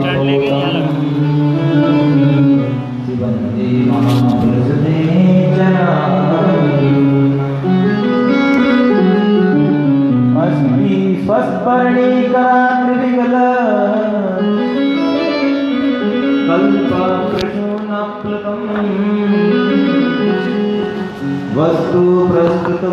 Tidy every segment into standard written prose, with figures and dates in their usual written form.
Stand लेके यहाँ लगा। वस्तु प्रस्तुत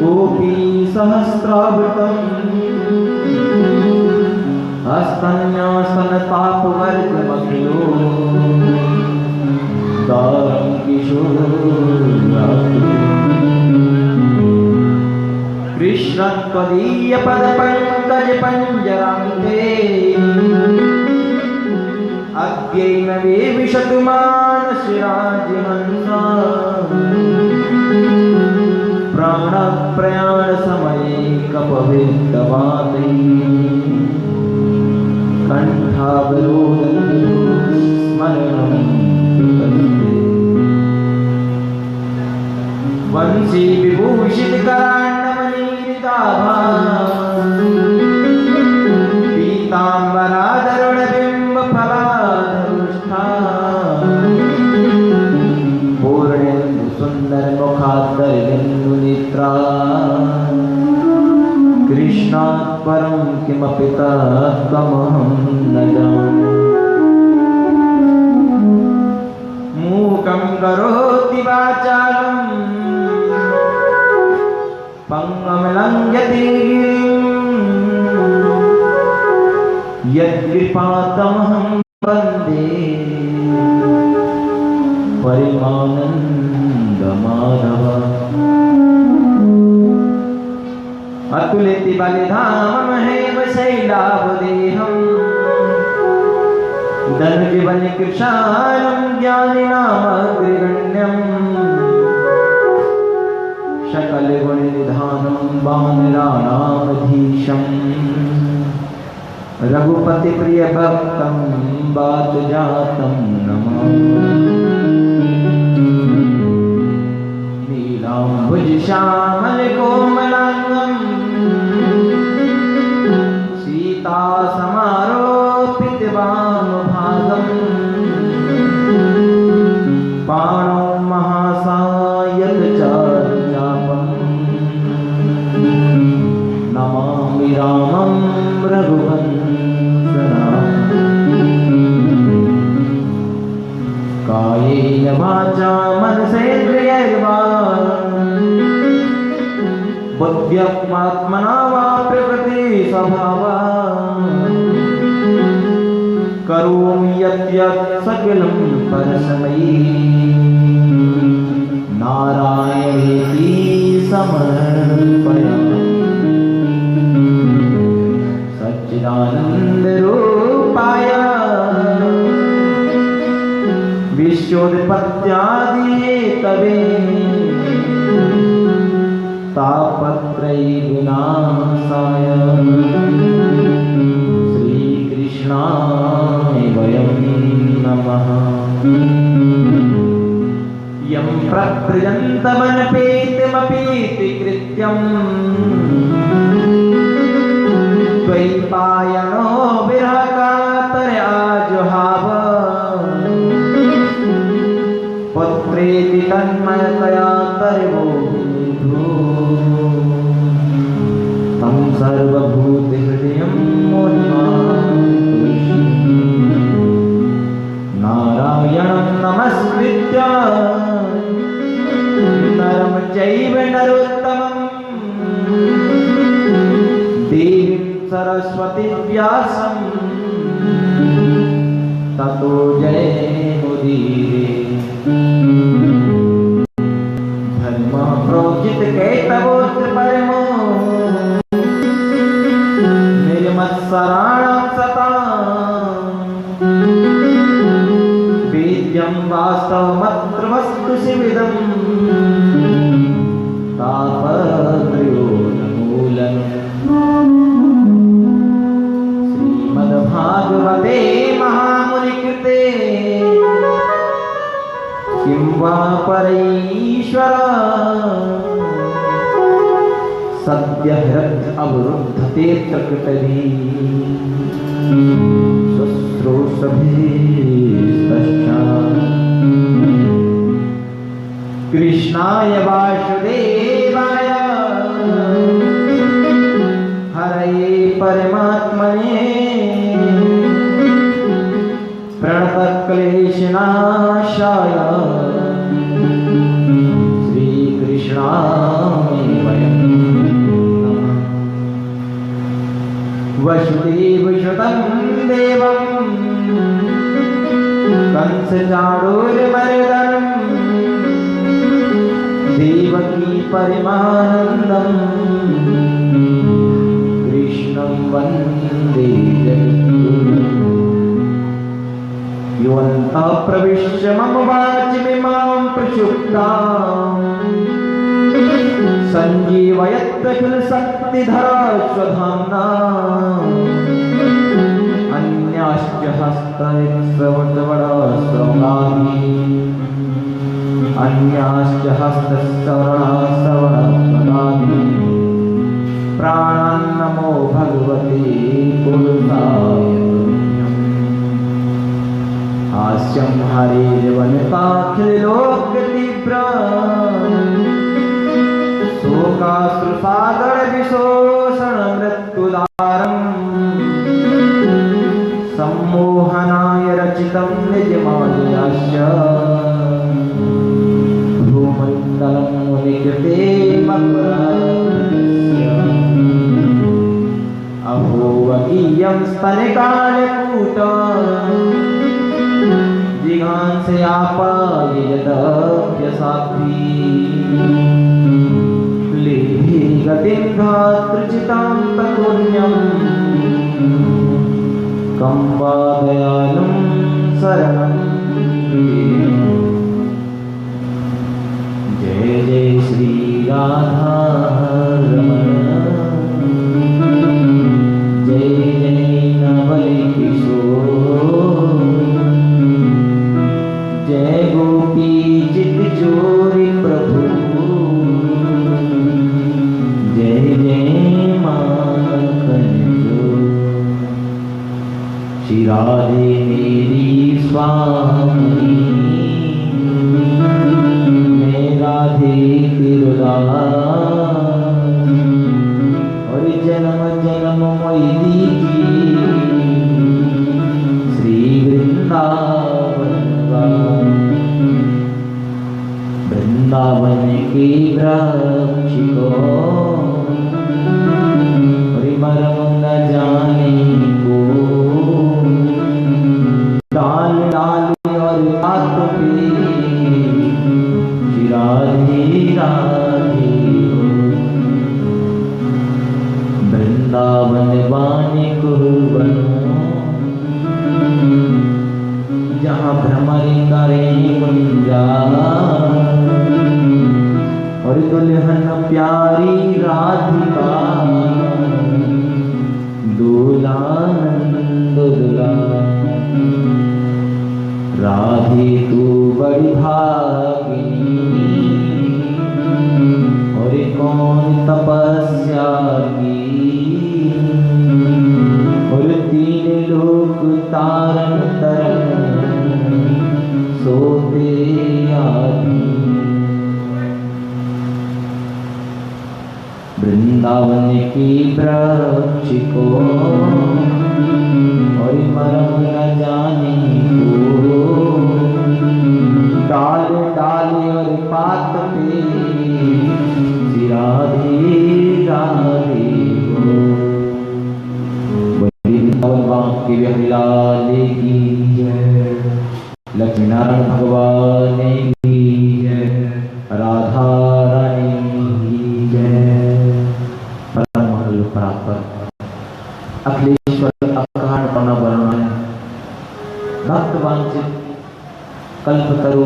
गोपी सहस्रावृतम् हस्तन्यासनतापवर्गमखिलो दारं किशोराकृतिम् कृष्णत्वदीयपदपङ्कजपञ्जरान्ते अद्यैव विशतु मानसराजहंसा प्राणप्रयाणसमये कपविद्दवातैः कण्ठावरोधं स्मरणं वंशी विभूषितकराण्डमणिरिताभा पीताम्बरादरुणबिम्बफलाधरुष्ठा पूर्णेन्दुसुन्दरमुखादरबिन्दुनेत्रा कृष्णात् परं किमपि तत्त्वमहं न जाने। मूकं करोति वाचालं पंगं लङ्घयति यत्कृपातमहं वन्दे परिमानन्दमाधव। अतुलित बलिधाममहेव शैलावदेहम् धनुजीवनकृशालं ज्ञानिनामग्रगण्यम् सकलगुणनिधानं वानराणामधीशम् रघुपतिप्रियभक्तं वातजातं नमामि। नीलाम्बुजश्यामलकोमलाङ्गं सीतासमारोपितवामभागम् पाणौ महासायकचापम् नमामि रामं रघुवंशनाथं। कायेन वाचा मनसेन्द्रियैर्वा बुद्ध्यात्मना वा प्रकृतिस्वभावात् करोमि यत् सकलं परस्मै नारायणेति समर्पयामि। सच्चिदानन्दरूपाय विश्वोत्पत्त्यादिहेतवे तापत्रयविनाशाय श्रीकृष्णाय वयं नमः। यं प्रव्रजन्तमनपेतमपीति कृत्यं द्वैपायनो विरहकातर आजुहाव पुत्रेति तन्मयतया तर्वोऽभिधो तं सर्वभूतहृदयं मुनिमान् नारायणं नमस्कृत्य नरं चैव नरोत्तमं देवीं सरस्वतीं व्यासं ततो जयमुदीरये। धर्म प्रोचित कैतवोत्र परमो निर्मत्सराणां सतां वेद्यं वास्तवमत्र वस्तु शिविदं तापत्रयोन्मूलनम्। श्रीमद्भागवते महामुनिकृते सद्य अवरुद्धते प्रकृति कृष्णाय वासुदेवाय हरये परमात्मने प्रणतक्लेशनाशाय श्रीकृष्णाय वयं नमः। वसुदेवसुतं देवं कंसचाणूरमर्दनं देवकी परमानन्दं कृष्णं वन्दे जगद्गुरुम्। योऽन्तः प्रविश्य मम वाचमिमां प्रक्षुब्धाम् सञ्जीवयत्यखिलशक्तिधरा स्वधाम्ना अन्याश्च हस्तश्रवणश्रवणानि अन्याश्च हस्तश्रवणानि प्राणान् नमो भगवते पुरुषाय तुभ्यम्। हास्यं हरेर्वनिताखिलोकतीव्रम् शोकाश्रुसागरविशोषणमृत्युदारम् सम्मोहनाय रचितं निजमायाश्च भूमण्डलं मुनिकृते मकरस्य अभोवगीयं स्तनिकालकूटम् जिघांसयापाययदभ्यसाध्वी लेभे गतिं धातृचितां तत्पुण्यम् कं वा दयालुं शरणं जय जय श्री राधारमण जय जय नवलकिशोर जय गोपी चित चोरी प्रभु जय जय माखन चोर। श्री राधे मेरी स्वामी मैं राधे तिरुदास और जन्म जन्म मोई श्री वृंदावन वृंदावन के वृक्ष को मरम न जाने को डाल डाल और बात पे राधे राधे हो। वृंदावन वाणी को बनो जहाँ भ्रमर करे कुंजा और दुल्हन प्यारी राधिका दूलानंद दुला। राधे तू बड़ी भागिनी और कौन तपस्या की और तीन लोक तारन तरन सोते आदि। वृंदावन की वृक्ष को और मरम न जाने को डाल डाल और पात पे राधे राधे हो। वृंदावन के बिहारी लाल की जय, लक्ष्मी नारायण भगवान की जय, राधा रानी की जय। परात्पर अखिलेश्वर अकारण पना वर्णन भक्त वांछित कल्पतरु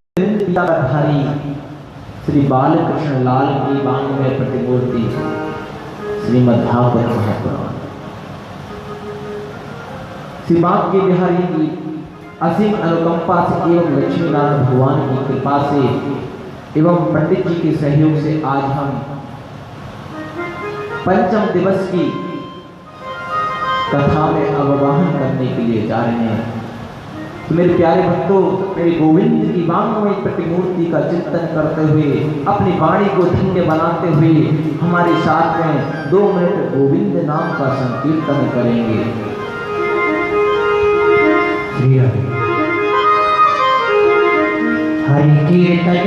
तड़ितधारी श्री बालकृष्ण लाल की वांग्मय प्रतिमूर्ति श्रीमद्भागवत महापुराण। श्री बाग के बिहारी की असीम अनुकंपा से एवं लक्ष्मी नारायण भगवान की कृपा से एवं पंडित जी के सहयोग से आज हम पंचम दिवस की कथा में अवगाहन करने के लिए जा रहे हैं। तो मेरे प्यारे भक्तों, मेरे गोविंद की वांगमय प्रतिमूर्ति का चिंतन करते हुए, अपनी वाणी को धन्य बनाते हुए हमारे साथ में 2 मिनट गोविंद नाम का संकीर्तन करेंगे। हरि कीर्तन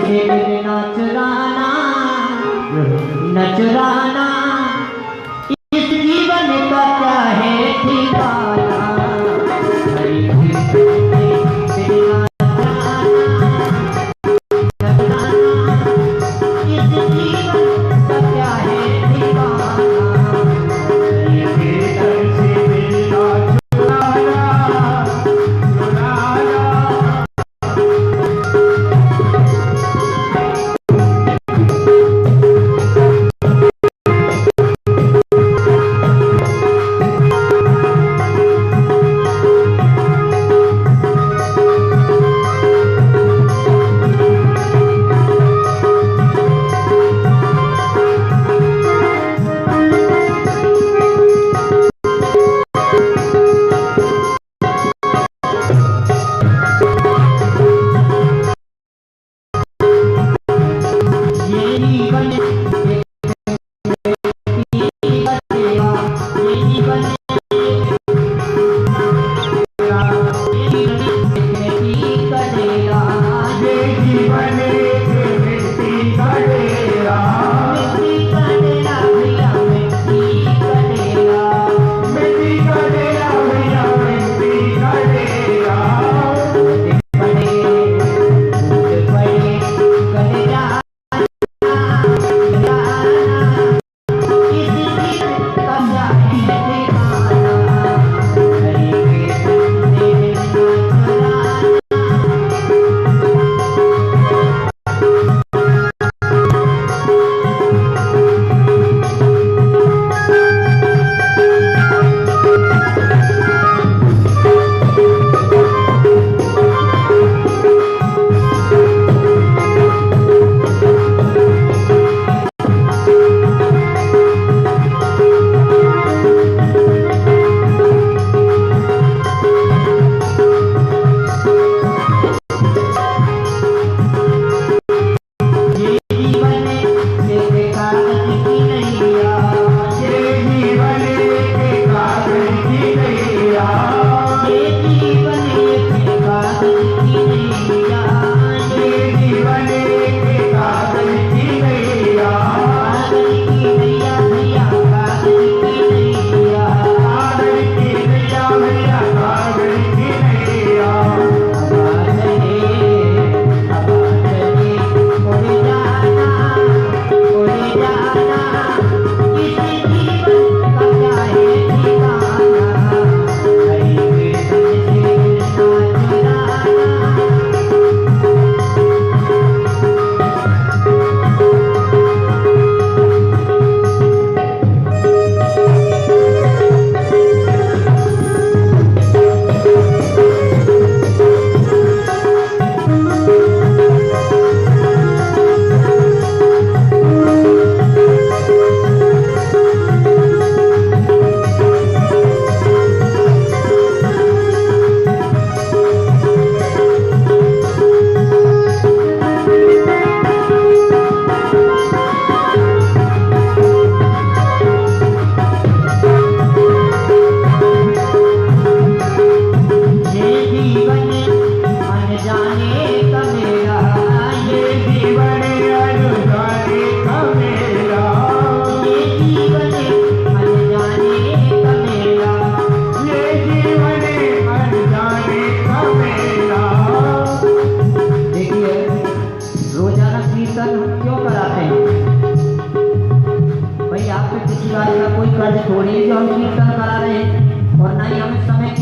से मिलना चुराना न चुराना, इस जीवन का क्या है ठिकाना। हरि कीर्तन से मिलना चुराना, इस जीवन का क्या है ठिकाना। हरि कीर्तन से मिलना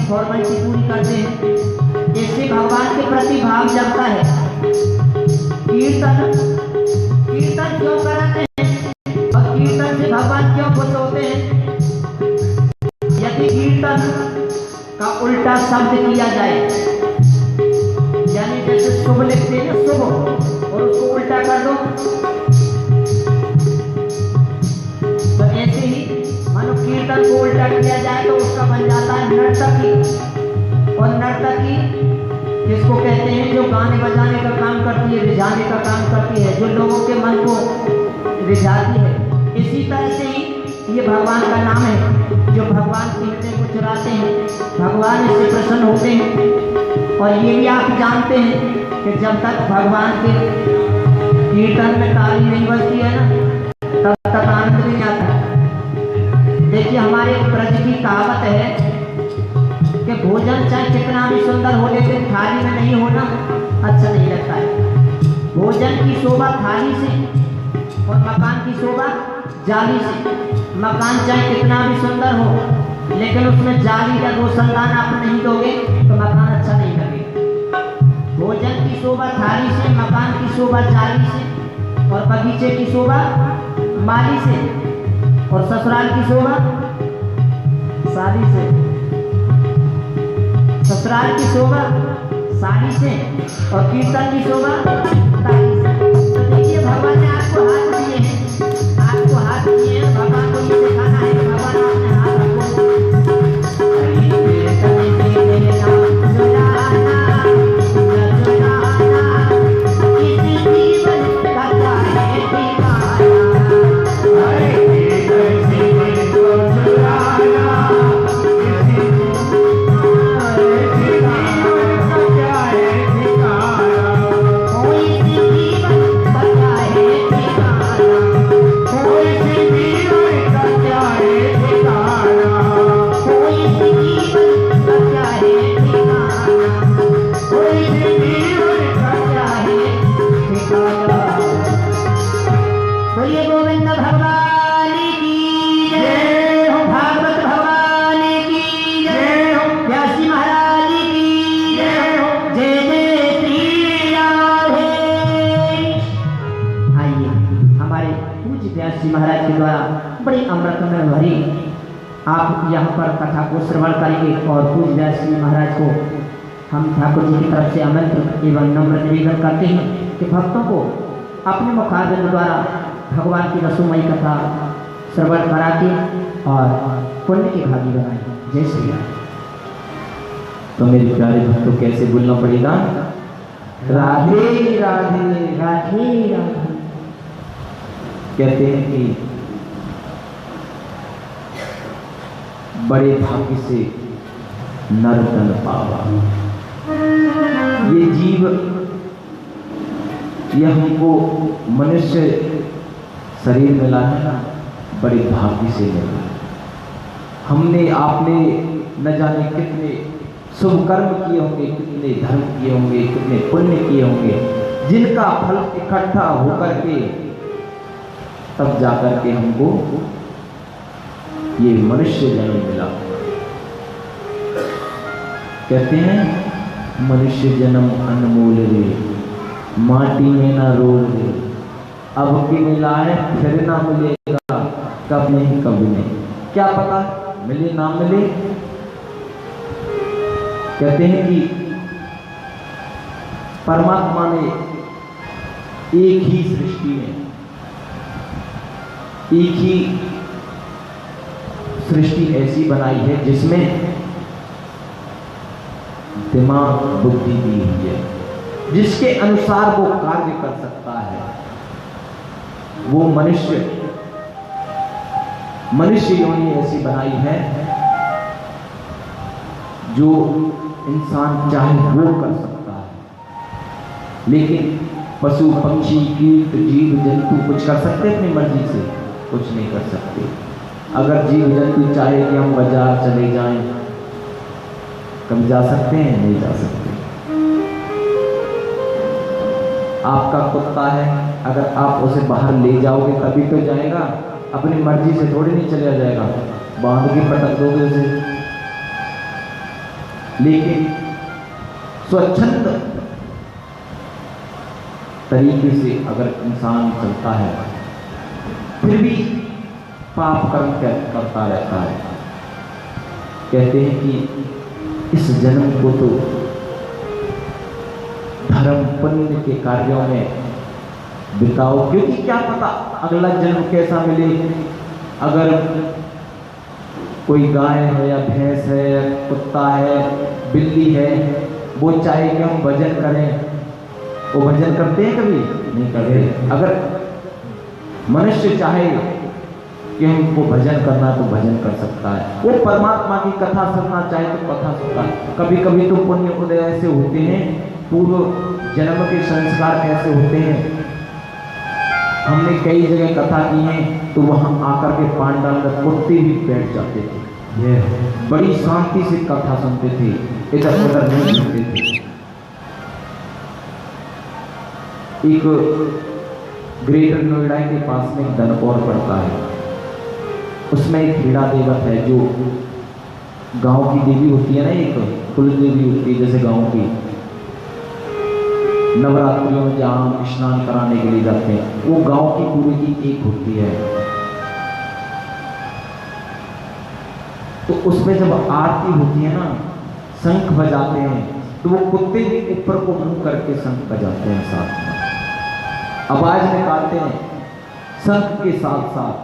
फॉर्मेलिटी पूरी करते हैं, इससे भगवान के प्रति भाव जगता है। कीर्तन क्यों कराते हैं और कीर्तन से भगवान क्यों खुश होते हैं? यदि कीर्तन का उल्टा शब्द किया जाए तो ऐसे ही मानो कीर्तन को उल्टा किया जाए तो उसका बन जाता है नर्तकी। और नर्तकी किसको कहते हैं? जो गाने बजाने का काम करती है, रिझाने का काम करती है, जो लोगों के मन को रिझाती है। इसी तरह से ही ये भगवान का नाम है, जो भगवान के हृदय को चुराते हैं, भगवान इससे प्रसन्न होते हैं। और ये भी आप जानते हैं कि जब तक भगवान के कीर्तन में ताली नहीं बजती है ना, तब तक आनंद नहीं आता। देखिए हमारे ब्रज की कहावत है कि भोजन चाहे कितना भी सुंदर हो, लेकिन थाली में नहीं होना अच्छा नहीं लगता है। भोजन की शोभा थाली से और मकान की शोभा जाली से। मकान चाहे कितना भी सुंदर हो, लेकिन उसमें जाली या रोशनदान आप नहीं दोगे तो मकान अच्छा नहीं लगेगा। भोजन की शोभा थाली से, मकान की शोभा जाली से, और बगीचे की शोभा माली से, और ससुराल की शोभा साड़ी से। ससुराल की शोभा साड़ी से और कीर्तन की शोभा ताली से। तो देखिए भगवान ने आपको हाथ दिए हैं, आपको हाथ दिए हैं, भगवान को ये दिखाना है कि भगवान आपने हाथ रखो। महाराज के द्वारा बड़ी अमृत में भरी आप यहाँ पर कथा को श्रवण करेंगे। और पूज्य व्यास जी महाराज को हम ठाकुर जी की तरफ से आमंत्रित एवं नम्र निवेदन करते हैं कि भक्तों को अपने मुखारबिंद द्वारा भगवान की रसोमयी कथा श्रवण करा के और पुण्य के भागी बनाए। जय श्री राम। तो मेरे प्यारे भक्तों कैसे बोलना पड़ेगा? राधे राधे राधे राधे। कहते हैं कि बड़े भाग्य से नर तन पावा। ये जीव, ये हमको मनुष्य शरीर मिला है ना, बड़े भाग्य से मिला। हमने आपने न जाने कितने शुभ कर्म किए होंगे, कितने धर्म किए होंगे, कितने पुण्य किए होंगे, जिनका फल इकट्ठा होकर के तब जाकर के हमको ये मनुष्य जन्म मिला। कहते हैं मनुष्य जन्म अनमोल रे, माटी में ना रोल रे, अब की मिला है फिर ना मिलेगा, कब नहीं कभी नहीं, क्या पता मिले ना मिले। कहते हैं कि परमात्मा ने एक ही सृष्टि में, एक ही सृष्टि ऐसी बनाई है जिसमें दिमाग बुद्धि दी हुई है, जिसके अनुसार वो कार्य कर सकता है। वो मनुष्य योनि ऐसी बनाई है जो इंसान चाहे वो कर सकता है। लेकिन पशु पक्षी कीट जीव जंतु कुछ कर सकते अपनी मर्जी से? कुछ नहीं कर सकते। अगर जीव जंतु चाहे कि हम बाजार चले जाएं, कभी जा सकते हैं? नहीं जा सकते। आपका कुत्ता है, अगर आप उसे बाहर ले जाओगे तभी तो जाएगा, अपनी मर्जी से थोड़ी नहीं चला जाएगा, बांध के पटक दोगे उसे। लेकिन स्वच्छंद तरीके से अगर इंसान चलता है फिर भी पाप कर्म करता रहता है। कहते हैं कि इस जन्म को तो धर्म पुण्य के कार्यों में बिताओ, क्योंकि क्या पता अगला जन्म कैसा मिले। अगर कोई गाय है या भैंस है या कुत्ता है, बिल्ली है, वो चाहे कि हम भजन करें, वो भजन करते हैं? कभी नहीं करते। अगर मनुष्य चाहे कि हमको भजन करना तो भजन कर सकता है। वो परमात्मा की कथा सुनना चाहे तो कथा सुनता है। कभी कभी तो पुण्य उदय ऐसे होते हैं, पूर्व जन्म के संस्कार कैसे होते हैं। हमने कई जगह कथा की है तो वहां आकर के पांडाल में कुत्ते भी बैठ जाते थे, बड़ी शांति से कथा सुनते थे, इधर उधर नहीं सुनते थे। एक ग्रेटर नोएडा के पास में दनकौर पड़ता है, उसमें एक हीरा देवत है जो गांव की देवी होती है ना, एक कुल देवी होती है जैसे गांव की। नवरात्रियों में जहाँ हम स्नान कराने के लिए जाते हैं, वो गांव की पूरी की एक होती है। तो उसमें जब आरती होती है ना, शंख बजाते हैं, तो वो कुत्ते भी ऊपर को मुंह करके शंख बजाते हैं, साथ में आवाज निकालते हैं। शंख के साथ साथ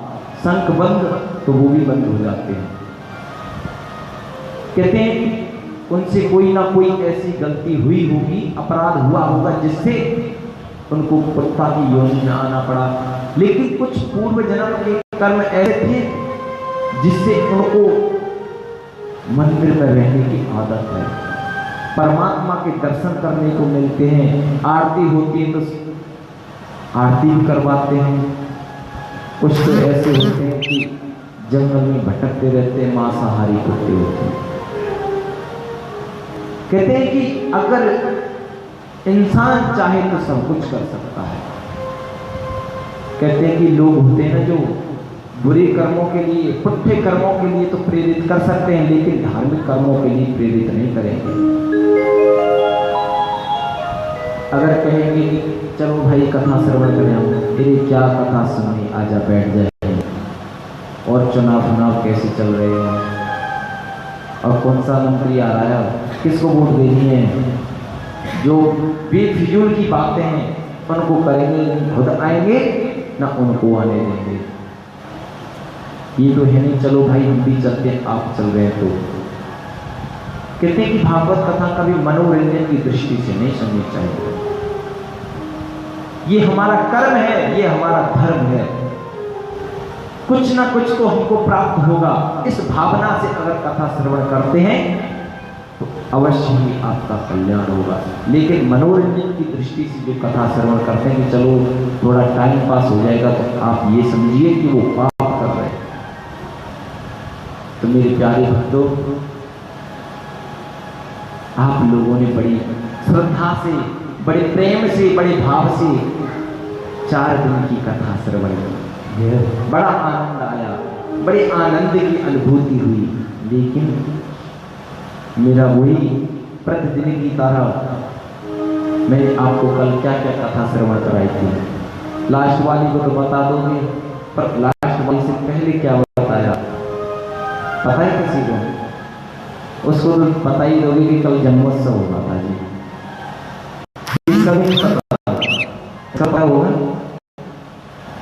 शंख बंद तो वो भी बंद हो जाते हैं। कहते हैं उनसे कोई ना कोई ऐसी गलती हुई होगी, अपराध हुआ होगा जिससे उनको कुत्ता की योनि में आना पड़ा। लेकिन कुछ पूर्व जन्म के कर्म ऐसे थे जिससे उनको मंदिर में रहने की आदत है, परमात्मा के दर्शन करने को मिलते हैं। आरती होती है तो आरती भी करवाते हैं। कुछ तो ऐसे होते हैं कि जंगल में भटकते रहते हैं, मांसाहारी कुत्ते होते हैं। कहते हैं कि अगर इंसान चाहे तो सब कुछ कर सकता है। कहते हैं कि लोग होते हैं ना जो बुरे कर्मों के लिए, पुण्य कर्मों के लिए तो प्रेरित कर सकते हैं, लेकिन धार्मिक कर्मों के लिए प्रेरित नहीं करेंगे। अगर कहेंगे कि चलो भाई कथा श्रवण करें, हम तेरी क्या कथा सुननी, आजा बैठ जाए, और चुनाव कैसे चल रहे हैं, और कौन सा मंत्री आ रहा है, किसको वोट देनी है, जो बेफिजूल की बातें हैं उनको करेंगे, खुद आएंगे ना उनको आने देंगे। ये तो है नहीं, चलो भाई हम भी चलते हैं, आप चल रहे हैं। तो कहते हैं कि भागवत कथा कभी मनोरंजन की दृष्टि से नहीं सुननी चाहिए। ये हमारा कर्म है, ये हमारा धर्म है, कुछ ना कुछ तो हमको प्राप्त होगा। इस भावना से अगर कथा श्रवण करते हैं तो अवश्य ही आपका कल्याण होगा। लेकिन मनोरंजन की दृष्टि से जो कथा श्रवण करते हैं कि चलो थोड़ा टाइम पास हो जाएगा, तो आप ये समझिए कि वो पाप कर रहे हैं। तो मेरे प्यारे भक्तों, आप लोगों ने बड़ी श्रद्धा से, बड़े प्रेम से, बड़े भाव से 4 दिन की कथा श्रवण की, बड़ा आनंद आया, बड़े आनंद की अनुभूति हुई। लेकिन मेरा वही प्रतिदिन की तरह मैंने आपको कल क्या क्या कथा श्रवण कराई थी। लास्ट वाली को तो बता दोगे, पर लास्ट वाली से पहले क्या बताया पता है किसी को? उसको तो पता ही दोगे कि कल जन्मोत्सव होगा था जी। कभी पता होगा?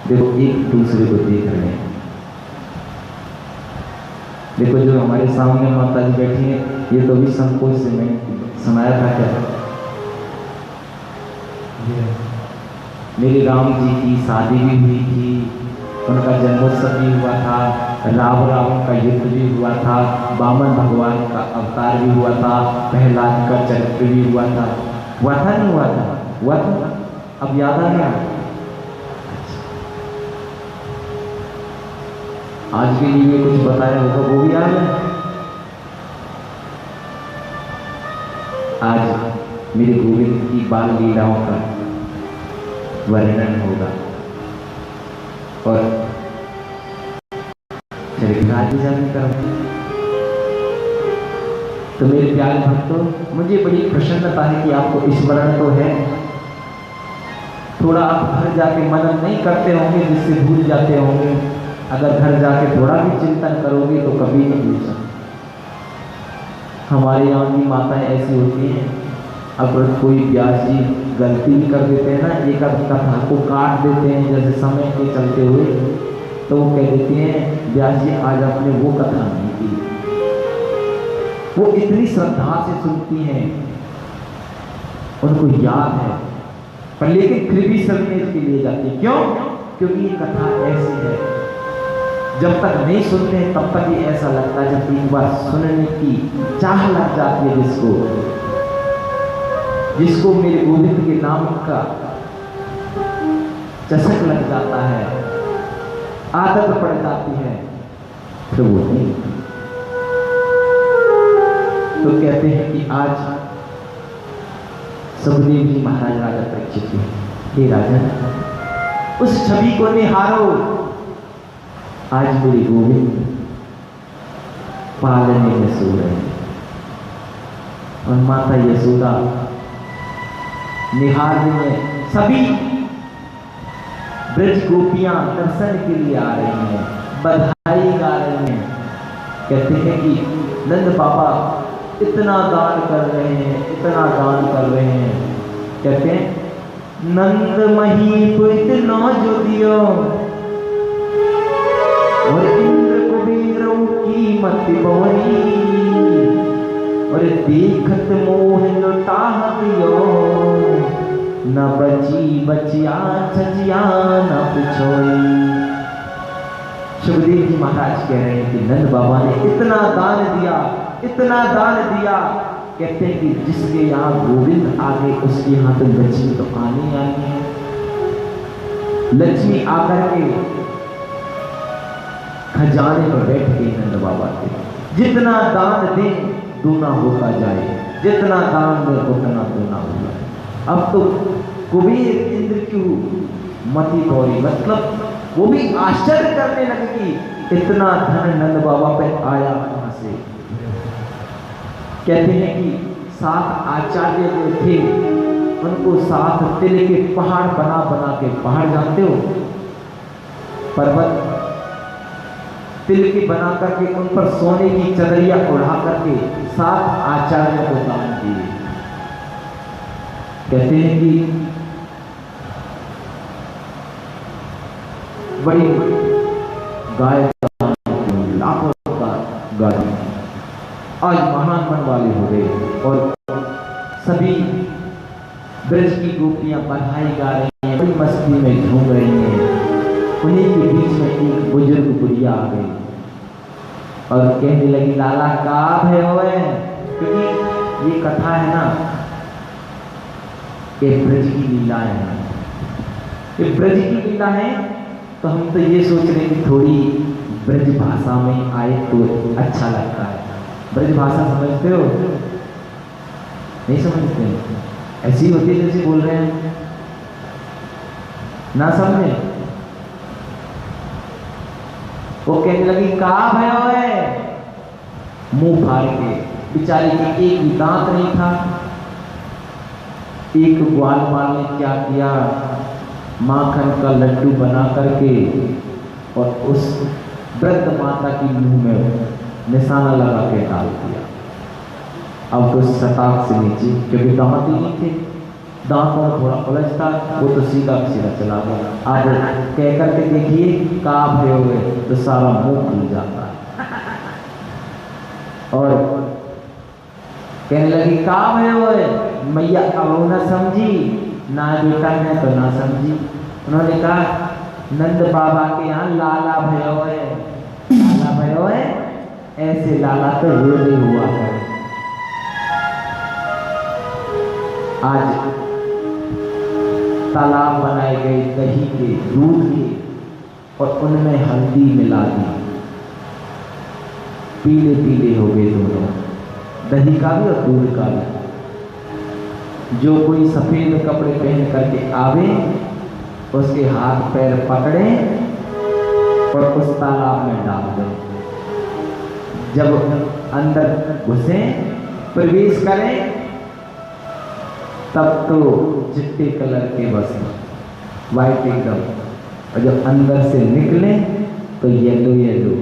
देखो एक दूसरे को देख रहे हैं। देखो जो हमारे सामने माता जी बैठी हैं, ये तो भी संकोच से मैं सुनाया था क्या, मेरे राम जी की शादी भी हुई थी, उनका जन्मोत्सव भी हुआ था, राम रावण का युद्ध भी हुआ था, वामन भगवान का अवतार भी हुआ था, प्रहलाद का चरित्र भी हुआ था। हुआ था नहीं हुआ था? हुआ था। अब याद आ गया? आज के लिए कुछ बताया होगा वो भी याद है। आज मेरे गोविंद की बाल लीलाओं का वर्णन होगा और तो मेरे प्यारे भक्तों, मुझे बड़ी प्रसन्नता है कि आपको स्मरण तो है। थोड़ा आप घर जाके मनन नहीं करते होंगे, जिससे भूल जाते होंगे। अगर घर जाके थोड़ा भी चिंतन करोगे तो कभी नहीं भूल सकते। हमारे यहाँ की माताएं ऐसी होती हैं, अगर कोई व्यास जी गलती भी कर देते हैं ना, एक आध कथा को काट देते हैं जैसे समय के चलते हुए, तो वो कह देते हैं व्यास जी आज आपने वो कथा नहीं की। वो इतनी श्रद्धा से सुनती हैं, उनको याद है, पर लेकिन फिर भी सुनने के लिए जाती है। क्यों? क्योंकि ये कथा ऐसी है, जब तक नहीं सुनते हैं तब तक ही ऐसा लगता है, जब एक बार सुनने की चाह लग जाती है, जिसको मेरे गोविंद के नाम का चस्क लग जाता है, आदत पड़ जाती है, तो वो नहीं। तो कहते हैं कि आज सुखदेव जी महाराज राजा परीक्षित जी, हे राजन, उस छवि को निहारो, आज मेरे गोविंद पालने में सो रहे हैं और माता यशोदा निहारने में सभी ब्रज गोपियां दर्शन के लिए आ रही हैं, बधाई गा रही हैं। कहते हैं कि नंद बाबा इतना दान कर रहे हैं, इतना दान कर रहे हैं। कहते हैं नंद महीप इतना जो दियो और इंद्र कुबेरों की मत बोरी और देखत मोह लुटाह दियो, न बची बचिया छजिया न पिछोई। सुखदेव जी महाराज कह रहे हैं कि नंद बाबा ने इतना दान दिया, इतना दान दिया। कहते हैं कि जिसके यहाँ गोविंद आ गए उसके यहाँ तो लक्ष्मी तो आनी आनी है। लक्ष्मी आकर के खजाने पर बैठ गई नंद बाबा के। जितना दान दे दूना होता जाए, जितना दान दे उतना दूना होगा। अब तो कुबेर इंद्र की मति गौरी, मतलब वो भी आश्चर्य करने लगे कि इतना धन नंद बाबा पे आया कहां से। कहते हैं कि 7 आचार्य जो थे उनको 7 तिल के पहाड़ बना बना के, पहाड़ जानते हो पर्वत, तिल के बना करके उन पर सोने की चदरिया उड़ा करके 7 आचार्यों को दान दिए। कहते हैं कि बड़ी गाय लाखों का गाड़ी आज महान मन वाले हो गए और सभी ब्रज की गोपियां बधाई गा रही हैं, बड़ी मस्ती में झूम रही हैं। उन्हीं के बीच में एक बुजुर्ग बुढ़िया आ गई और कहने लगी लाला का है होए, क्योंकि ये कथा है ना, ये ब्रज की लीला है ना, ये ब्रज की लीला है। तो हम तो ये सोच रहे हैं कि थोड़ी ब्रज भाषा में आए तो अच्छा लगता है। ब्रज भाषा समझते हो? नहीं समझते? ऐसी होती है जैसे बोल रहे हैं, ना समझे? वो कहने लगी का भयो है, मुंह फाड़ के, बेचारी के एक भी दांत नहीं था। एक ग्वालवाल ने क्या किया, माखन का लड्डू बना करके और उस वृद्ध माता की मुंह में निशाना लगा के डाल दिया। अब तो सटाक से नीचे, क्योंकि दांत ही नहीं थे, दांतों में थोड़ा उलझता, वो तो सीधा सीधा चला गया। अब कह करके देखिए का भयो हुए तो सारा मुंह खुल जाता है। और कहने लगी का भयो हुए, मैया अब न समझी ना, बेटा है तो ना समझी। उन्होंने कहा नंद बाबा के यहाँ लाला भयो है, लाला भयो है, ऐसे लाला तो रोज ही हुआ करे। आज तालाब बनाए गए दही के, दूध के, और उनमें हल्दी मिला दी, पीले पीले हो गए दोनों, दही का भी और दूध का भी। जो कोई सफेद कपड़े पहन करके आवे उसके हाथ पैर पकड़े और उस तालाब में डाल दो। जब अंदर घुसे, प्रवेश करें, तब तो चिट्टे कलर के वस्त्र, वाइट एकदम, और जब अंदर से निकले तो येलो येलो,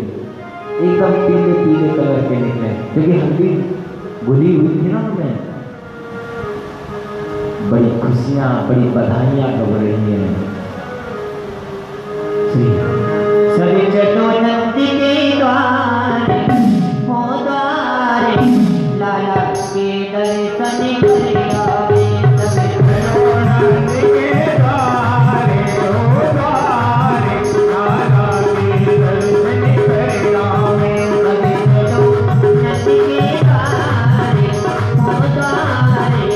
एकदम पीले पीले कलर के निकले, क्योंकि हल्दी घुली हुई थी ना उनमें। बड़ी खुशियां, बड़ी बधाइयां कब रही हैं। सभी चलो नंदी के द्वारे हो द्वारे लाला के दर्शन कर आवे। सभी चलो नंदी के द्वारे हो द्वारे लाला के दर्शन कर आवे। सभी चलो नंदी के द्वारे हो द्वारे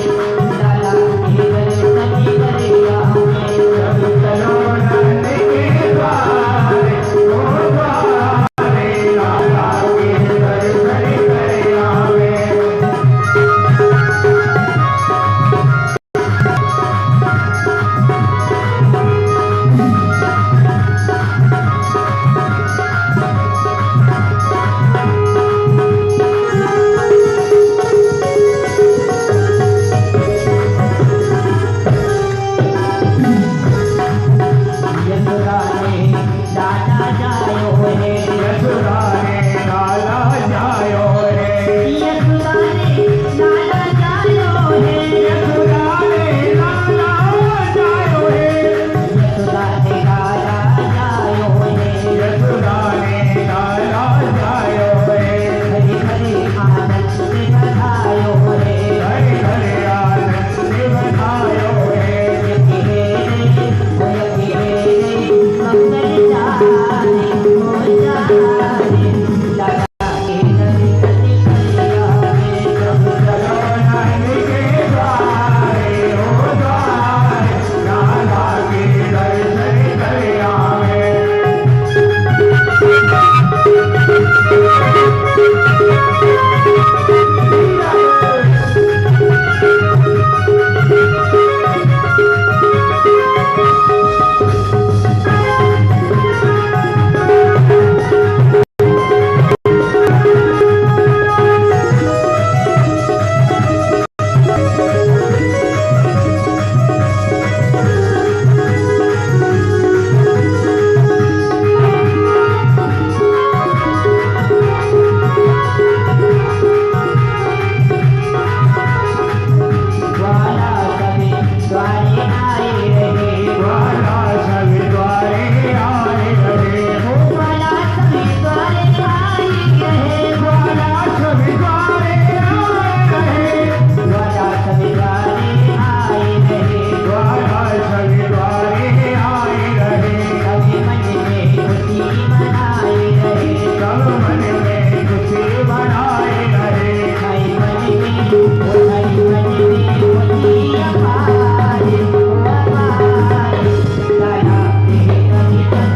लाला के दर्शन कर आवे। सभी चलो नंदी के द्वारे हो द्वारे लाला के दर्शन कर आवे। यशोदा ने लाला जायो रे। यशोदा ने लाला जायो रे। यशोदा ने लाला जायो रे। यशोदा ने लाला जायो रे। यशोदा ने लाला जायो रे। यशोदा ने लाला जायो रे। हरे हरे आनंद से बधायो रे। हरे हरे आनंद से बधायो रे। यति हे रे ओ यति हे रे मंगल जाने हो जाने लाला के दर्शन कर आवे। सब चलो नंदी के द्वारे हो द्वारे लाला के दर्शन कर आवे। ग्वाला सभी द्वारे आए रहे। ग्वाला सभी द्वारे आए रहे। हो ग्वाला सभी द्वारे आए रहे। ग्वाला सभी द्वारे आए रहे। ग्वाला सभी द्वारे आए रहे। ग्वाला सभी द्वारे आए रहे। सभी मन में खुशी मनाए रहे। सब मन में खुशी मनाए रहे। हरि मन में हरि मन में खुशी अपारे हो अपारे लाला के दर्शन कर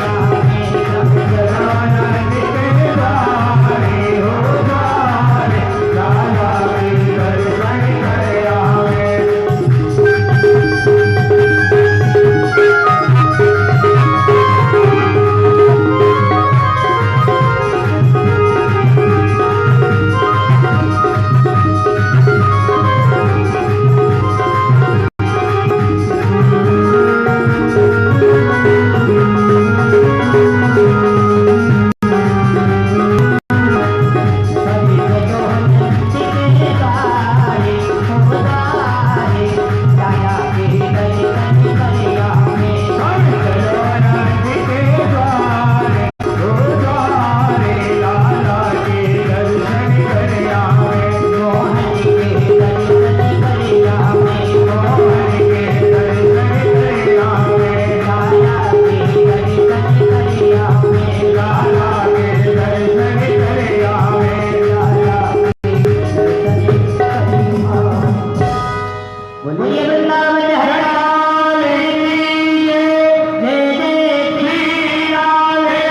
आवे। सब चलो नंदी के द्वारे हो द्वारे लाला के दर्शन कर आवे। सभी चलो नंदी के द्वारे हो द्वारे लाला के दर्शन कर आवे। सभी चलो नंदी के द्वारे हो द्वारे लाला के दर्शन कर आवे। मोहन के दर्शन कर आवे। मोहन के दर्शन कर आवे। लाला के दर्शन कर आवे। लाला के दर्शन कर आवे। लाला के दर्शन कर आवे। बोलिए वृंदावन हरे लाल की जय। जय जय श्री राधे।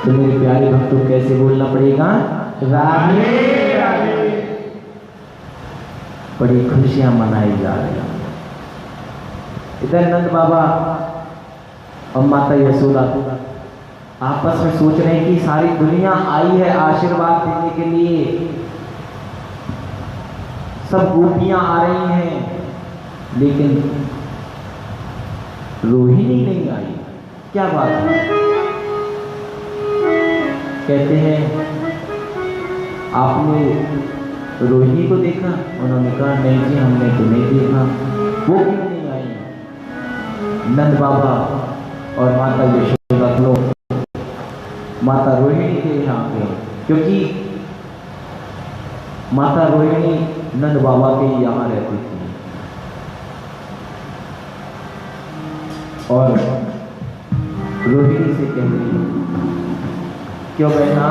तो मेरे प्यारे भक्तों कैसे बोलना पड़ेगा? राधे राधे। बड़ी खुशियां मनाई जा रही हैं। इधर नंद बाबा और माता यशोदा आपस में सोच रहे हैं कि सारी दुनिया आई है आशीर्वाद देने के लिए। सब गोपियां आ रही हैं, लेकिन रोहिणी नहीं आई। क्या बात है? कहते हैं आपने रोहिणी को देखा? उन्होंने कहा नहीं जी हमने तो नहीं देखा। वो क्यों नहीं आई? नंद बाबा और माता यशोदा लोग माता रोहिणी के यहाँ गए, क्योंकि माता रोहिणी नंद बाबा के यहाँ रहती थी। और रोहिणी से कह रही, क्यों बहना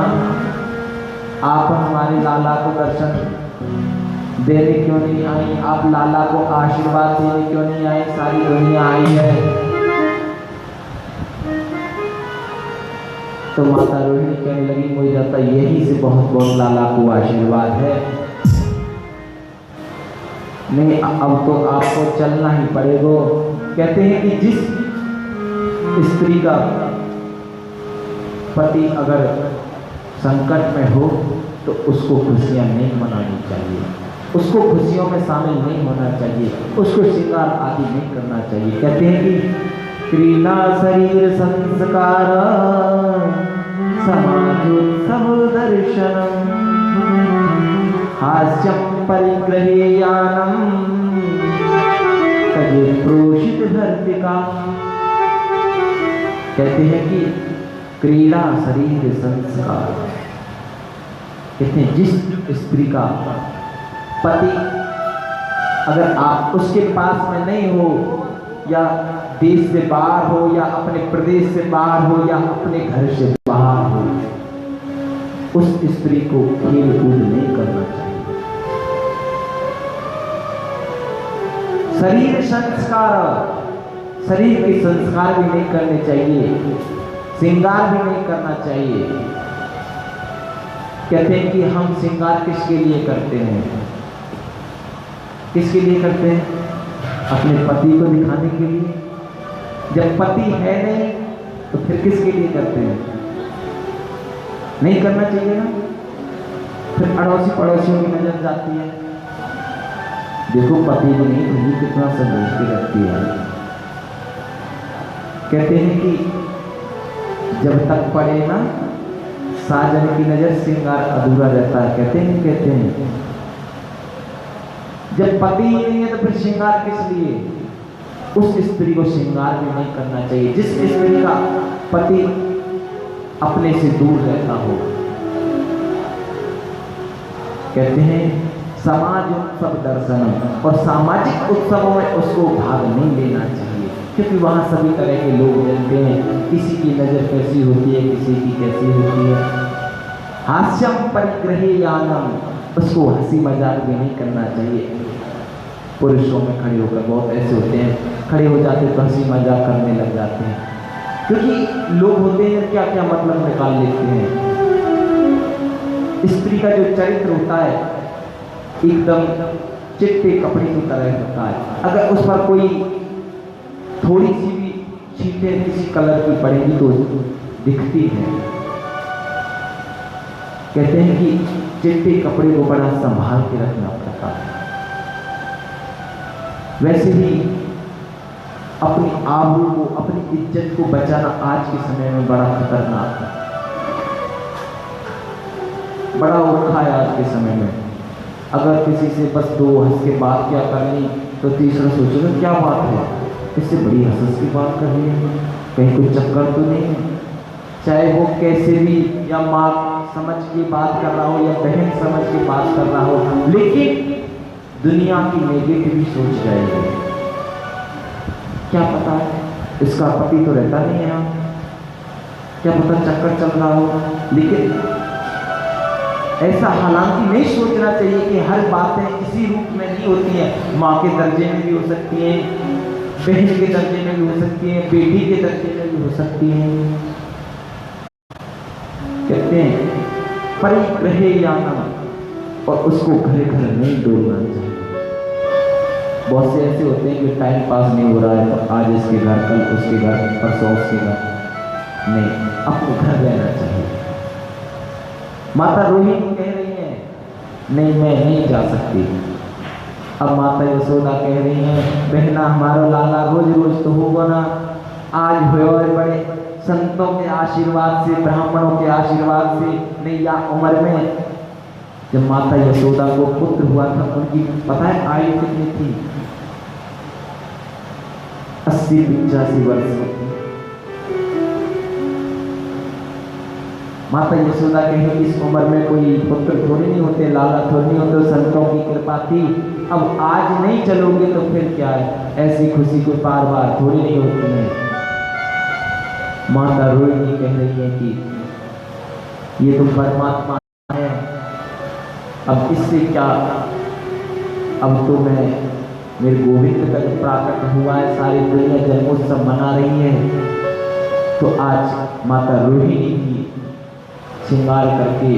आप हमारे लाला को दर्शन देने क्यों नहीं आई? आप लाला को आशीर्वाद देने क्यों नहीं आई? सारी दुनिया आई है। तो माता रोहिणी कहने लगी मुझे जाता यही से बहुत बहुत लाला को आशीर्वाद है। नहीं अब तो आपको चलना ही पड़ेगा। कहते हैं कि जिस स्त्री का पति अगर संकट में हो तो उसको खुशियां नहीं मनानी चाहिए, उसको खुशियों में शामिल नहीं होना चाहिए, उसको श्रृंगार आदि नहीं करना चाहिए। कहते हैं कि क्रीड़ा शरीर संस्कार समाजोत्सव दर्शनम हास्यम परिग्रहेयानम तजे प्रोषित धर्तिका। कहते हैं कि क्रीड़ा शरीर संस्कार, कहते हैं जिस स्त्री का पति अगर आप उसके पास में नहीं हो, या देश से बाहर हो, या अपने प्रदेश से बाहर हो, या अपने घर से बाहर हो, उस स्त्री को खेल कूद नहीं करना चाहिए। शरीर संस्कार, शरीर के संस्कार भी नहीं करने चाहिए, श्रृंगार भी नहीं करना चाहिए। कहते हैं कि हम श्रृंगार किसके लिए करते हैं? किसके लिए करते हैं? अपने पति को दिखाने के लिए। जब पति है नहीं तो फिर किसके लिए करते हैं? नहीं करना चाहिए ना। फिर अड़ोसी पड़ोसियों की नजर जाती है, देखो पति भी नहीं तो कितना संघर्ष की रखती है। कहते हैं कि जब तक पड़े ना साजन की नजर श्रृंगार अधूरा रहता है। कहते हैं जब पति ही नहीं है तो फिर श्रृंगार किस लिए? उस स्त्री को श्रृंगार भी नहीं करना चाहिए जिस स्त्री का पति अपने से दूर रहता हो। कहते हैं समाज उत्सव दर्शनम, और सामाजिक उत्सवों में उसको भाग नहीं लेना चाहिए, क्योंकि वहां सभी तरह के लोग मिलते हैं, किसी की नजर कैसी होती है, किसी की कैसी होती है। हास्यम परिग्रहेयानम, उसको हंसी मजाक भी नहीं करना चाहिए। पुरुषों में खड़े होकर बहुत ऐसे होते हैं, खड़े हो जाते तो हंसी मजाक करने लग जाते हैं, क्योंकि लोग होते हैं क्या क्या मतलब निकाल लेते हैं। स्त्री का जो चरित्र होता है एकदम चिट्टे कपड़े की तरह होता है। अगर उस पर कोई थोड़ी सी भी छींटे किसी कलर की पड़ेगी तो दिखती है। कहते हैं कि चिट्टे कपड़े को बड़ा संभाल के रखना पड़ता है। वैसे ही अपनी आबरू को, अपनी इज्जत को बचाना आज के समय में बड़ा खतरनाक है, बड़ा औखा है आज के समय में। अगर किसी से बस दो हंस के बात क्या करनी तो तीसरा सोचेगा क्या बात है, इससे बड़ी हंस की बात कर रही है, कहीं कोई चक्कर तो नहीं है। चाहे वो कैसे भी या माँ समझ के बात कर रहा हो या बहन समझ के बात कर रहा हो, लेकिन दुनिया की नेगेटिव सोच जाएगी। क्या पता इसका पति तो रहता नहीं है यहाँ, क्या पता चक्कर चल रहा हो। लेकिन ऐसा हालांकि नहीं सोचना चाहिए कि हर बातें इसी रूप में नहीं होती हैं। माँ के दर्जे में भी हो सकती हैं, बहन के दर्जे में भी हो सकती हैं, बेटी के दर्जे में भी हो सकती हैं। कहते हैं परिग्रहेयानम, और उसको घर घर नहीं डोलना चाहिए। बहुत से ऐसे होते हैं कि टाइम पास नहीं हो रहा है तो आज इसके घर, कल उसके घर, परसों उसके घर, नहीं, अपने घर रहना चाहिए। माता रोहिणी कह रही है नहीं मैं नहीं जा सकती। अब माता यशोदा कह रही हैं बहना हमारा लाला रोज रोज तो होगा ना, आज हुए बड़े संतों के आशीर्वाद से, ब्राह्मणों के आशीर्वाद से, नहीं या उम्र में जब माता यशोदा को पुत्र हुआ था, उनकी पता है आयु कितनी थी? 80-85 वर्ष की। माता यशोदा कहीं इस उम्र में कोई पुत्र थोड़ी नहीं होते, लाला थोड़ी नहीं होते, संतों की कृपा थी। अब आज नहीं चलोगे तो फिर क्या है, ऐसी खुशी कोई बार बार थोड़ी नहीं होती है। माता रोहिणी कह रही है कि ये तो परमात्मा है, अब इससे क्या, अब तो मैं मेरे गोविंद का जो प्राकट हुआ है, सारी दुनिया जन्मोत्सव मना रही है, तो आज माता रोहिणी की श्रृंगार करके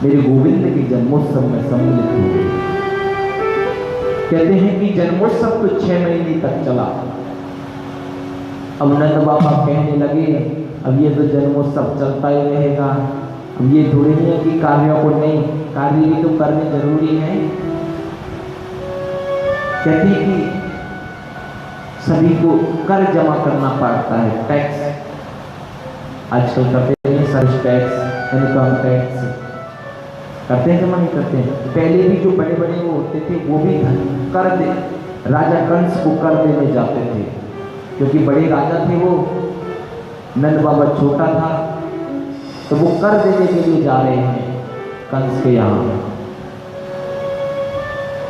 मेरे गोविंद के जन्मोत्सव में सम्मिलित हो गए। कहते हैं कि जन्मोत्सव तो 6 महीने तक चला। अब नंद बाबा कहने लगे अब ये तो जन्मोत्सव चलता ही रहेगा, अब ये थोड़ी नहीं है कि कार्यों को नहीं, कार्य भी तो करने जरूरी है। कहती कि सभी को कर जमा करना पड़ता है, टैक्स आजकल करते हैं, सर्विस टैक्स, इनकम टैक्स करते हैं, जमा नहीं करते हैं। पहले भी जो बड़े बड़े वो होते थे वो भी कर दे, राजा कंस को कर देने जाते थे, क्योंकि बड़े राजा थे वो, नंद बाबा छोटा था, तो वो कर देने के लिए जा रहे हैं कंस के यहाँ।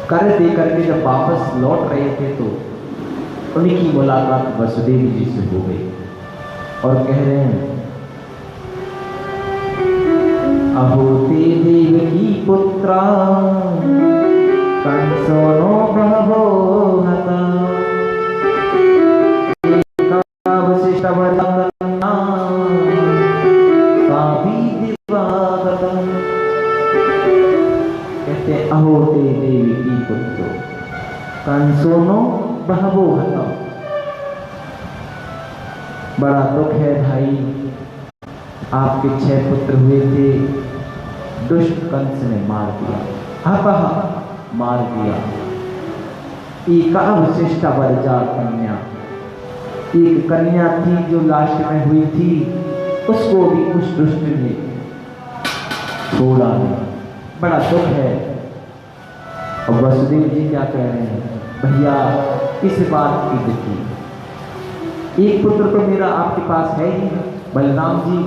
कर दे करके जब वापस लौट रहे थे तो उनकी मुलाकात वसुदेव जी से हो गई और कह रहे हैं अहो ते देवकी पुत्रा कंसो नो बहवो हता एकावशिष्ट वरदाना साभी दिवागता। कहते अहो ते देवकी पुत्रो कंसो नो बहवो हता। बड़ा दुख है भाई, आपके 6 पुत्र हुए थे, दुष्ट कंस ने मार दिया, मार दिया। एक अवशिष्टा वरजा कन्या, एक कन्या थी जो लास्ट में हुई थी, उसको भी उस दुष्ट ने छोड़ा नहीं। बड़ा दुख है। और वसुदेव जी क्या कह रहे हैं, भैया इस बात की दुखी, एक पुत्र तो मेरा आपके पास है ही, बलराम जी,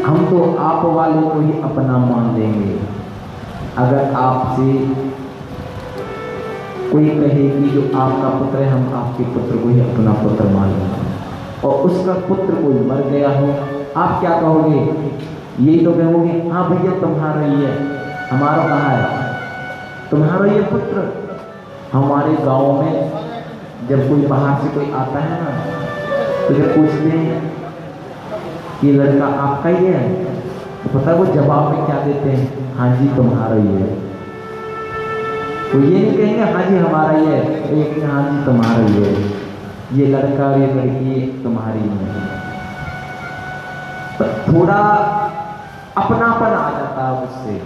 हम तो आप वाले को ही अपना मान लेंगे। अगर आपसे कोई कहे कि जो आपका पुत्र है, हम आपके पुत्र को ही अपना पुत्र मान लेंगे, और उसका पुत्र कोई मर गया हो, आप क्या कहोगे? यही तो कहोगे हाँ भैया तुम्हारा ही है, हमारा कहाँ है, तुम्हारा ये पुत्र। हमारे गांव में जब कोई बाहर से कोई आता है ना, तो जब पूछते हैं कि लड़का आपका ही है, तो पता है वो जवाब में क्या देते हैं, हाँ जी तुम्हारा ही है। वो ये नहीं कहेंगे हाँ जी हमारा ही है, तो ये कहेंगे हाँ जी तुम्हारा ही है, ये लड़का ये लड़की तुम्हारी ही है। तो थोड़ा अपनापन आ जाता है उससे,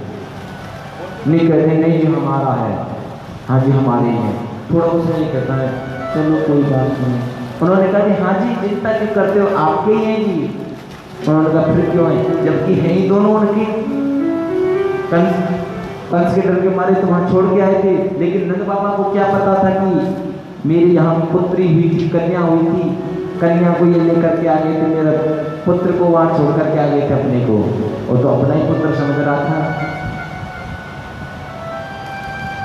नहीं कहते नहीं जी हमारा है, हाँ जी हमारे ही है, थोड़ा उसे नहीं कहता है चलो कोई बात नहीं। उन्होंने कहा कि हाँ जी चिंता क्यों करते हो, आपके ही हैं जी। उन्होंने कहा फिर क्यों है, जबकि है ही दोनों उनकी। कंस के डर के मारे तो वहां छोड़ के आए थे, लेकिन नंद बाबा को क्या पता था कि मेरे यहाँ पुत्री हुई थी, कन्या हुई थी, कन्या को ये लेकर के आ गए थे, मेरा पुत्र को वहां छोड़ करके आ गए थे अपने को, वो तो अपना ही पुत्र समझ रहा था।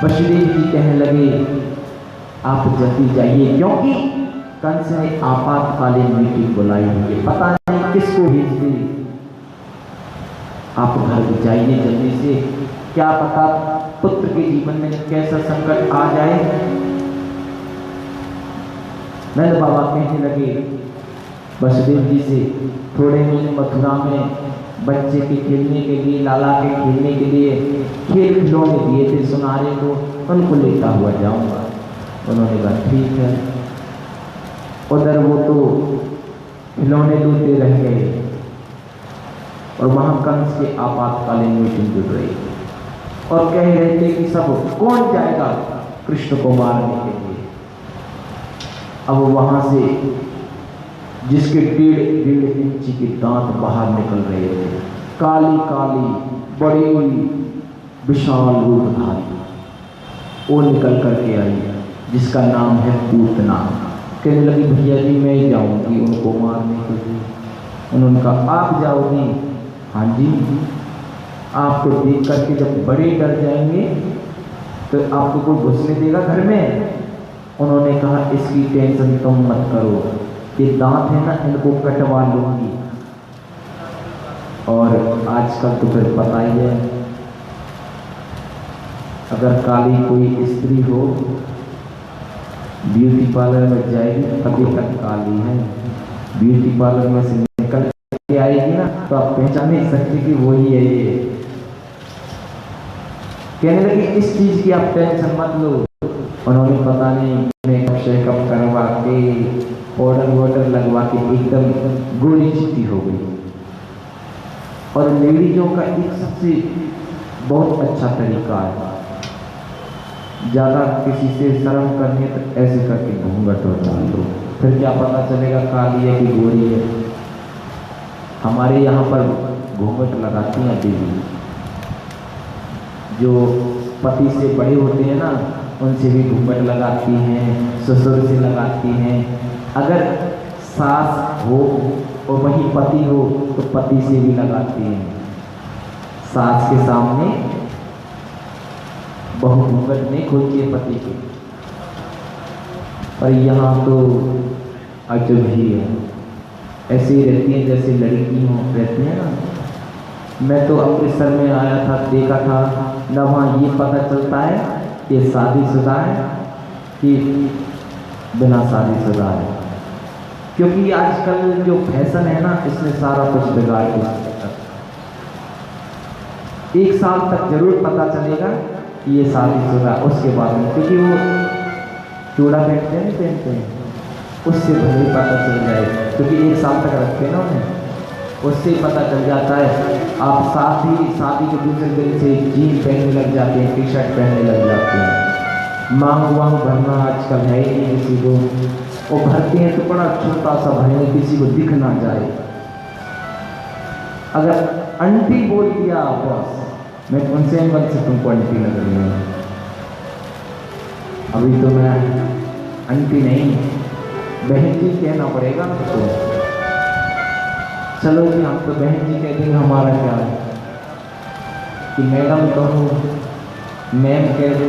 वसुदेव जी कहने लगे आप जल्दी जाइए, क्योंकि कंस ने आपातकालीन मीटिंग बुलाई हुई है, पता नहीं किसको भेज दे, आप घर जाइए जल्दी से, क्या पता पुत्र के जीवन में कैसा संकट आ जाए। नंद बाबा कहने लगे वसुदेव जी से, थोड़े दिन मथुरा में बच्चे के खेलने के लिए, लाला के खेलने के लिए खेल खिलौने दिए थे सुनारे को, उनको लेता हुआ जाऊंगा। उन्होंने कहा ठीक है। उधर वो तो खिलौने लूटे रह गए और वहां कंस के आपातकालीन मीटिंग जुड़ रही और कह रहे थे कि सब कौन जाएगा कृष्ण को मारने के लिए। अब वहां से जिसके 1.5 इंच के दांत बाहर निकल रहे थे, काली काली बड़ी विशाल रूपधारी वो निकल करके आई, जिसका नाम है पूतना। कहने लगी भैया जी मैं जाऊंगी उनको मारने के लिए। उन्होंने कहा आप जाओगी? हाँ जी। आपको देख करके जब बड़े डर जाएंगे तो आपको कोई घुसने देगा घर में? उन्होंने कहा इसकी टेंशन तुम मत करो, ये दांत है ना इनको कटवा लूंगी। और आजकल तो फिर पता ही है, अगर काली कोई स्त्री हो ब्यूटी पार्लर में जाएगी अभी तक काली है, ब्यूटी पार्लर में से निकल के आएगी ना तो आप पहचान नहीं सकते कि वही है ये। कहने लगी इस चीज की आप टेंशन मत लो। उन्होंने पता नहीं मेकअप शेकअप करवा के पाउडर वाउडर लगवा के एकदम गोरी चिट्टी हो गई। और लेडीजों का एक सबसे बहुत अच्छा तरीका है, ज़्यादा किसी से शर्म करनी है तो ऐसे करके घूंघट डाल दो, फिर क्या पता चलेगा काली है कि गोरी है। हमारे यहाँ पर घूंघट लगाती हैं देवी, जो पति से बड़े होते हैं ना उनसे भी घूंघट लगाती हैं, ससुर से लगाती हैं। अगर सास हो और वही पति हो तो पति से भी लगाती हैं। सास के सामने बहू घूंघट नहीं खोलती है पति की। पर यहाँ तो अजब ही है, ऐसे ही रहती हैं जैसे लड़की हो रहती है ना। मैं तो अमृतसर में आया था, देखा था न वहाँ ये पता चलता है कि शादीशुदा है कि बिना शादीशुदा है, क्योंकि आजकल जो फैशन है ना इसने सारा कुछ बिगाड़ दिया। एक साल तक जरूर पता चलेगा कि ये शादीशुदा, उसके बाद में क्योंकि वो चूड़ा पहनते हैं पहनते हैं उससे भले ही पता चल जाए, क्योंकि एक साल तक रखते हैं ना उन्हें, उससे पता चल जाता है। आप शादी के दूसरे दिन से जीन पहनने लग जाते हैं, टी शर्ट पहनने लग जाते हैं। मांग वांग भरना आजकल है ही नहीं किसी को, वो भरते हैं तो बड़ा छोटा सा भरेंगे, किसी को दिख ना जाए। अगर आंटी बोल दिया बस मैं उनसे मन से तुमको आंटी लग रही हूँ। अभी तो मैं आंटी नहीं बहन जी कहना पड़ेगा तो। चलो जी हम तो बहन जी कह देंगे, हमारा क्या है कि मैडम कहो मैम कह दो।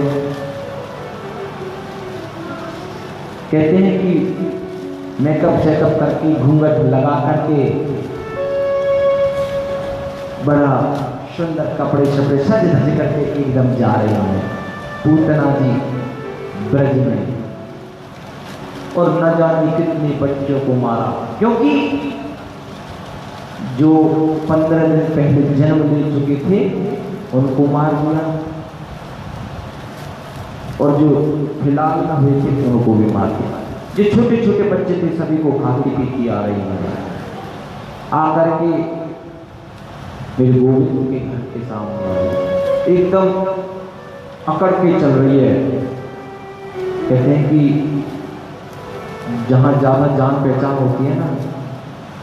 कहते हैं कि मेकअप शेकअप करके घूंघट लगा करके बड़ा सुंदर कपड़े शपड़े सज धज करके एकदम जा रहे हैं पूतना जी ब्रज में, और न जाने कितने बच्चों को मारा, क्योंकि जो 15 दिन पहले जन्म ले चुके थे उनको मार दिया, और जो फिलहाल न हुए थे उनको भी मार दिया। जो छोटे छोटे बच्चे थे सभी को खाती पीती आ रही है। आकर के मेरे गोविंद के घर के सामने एकदम अकड़ के चल रही है। कहते हैं कि जहाँ ज़्यादा जान पहचान होती है ना,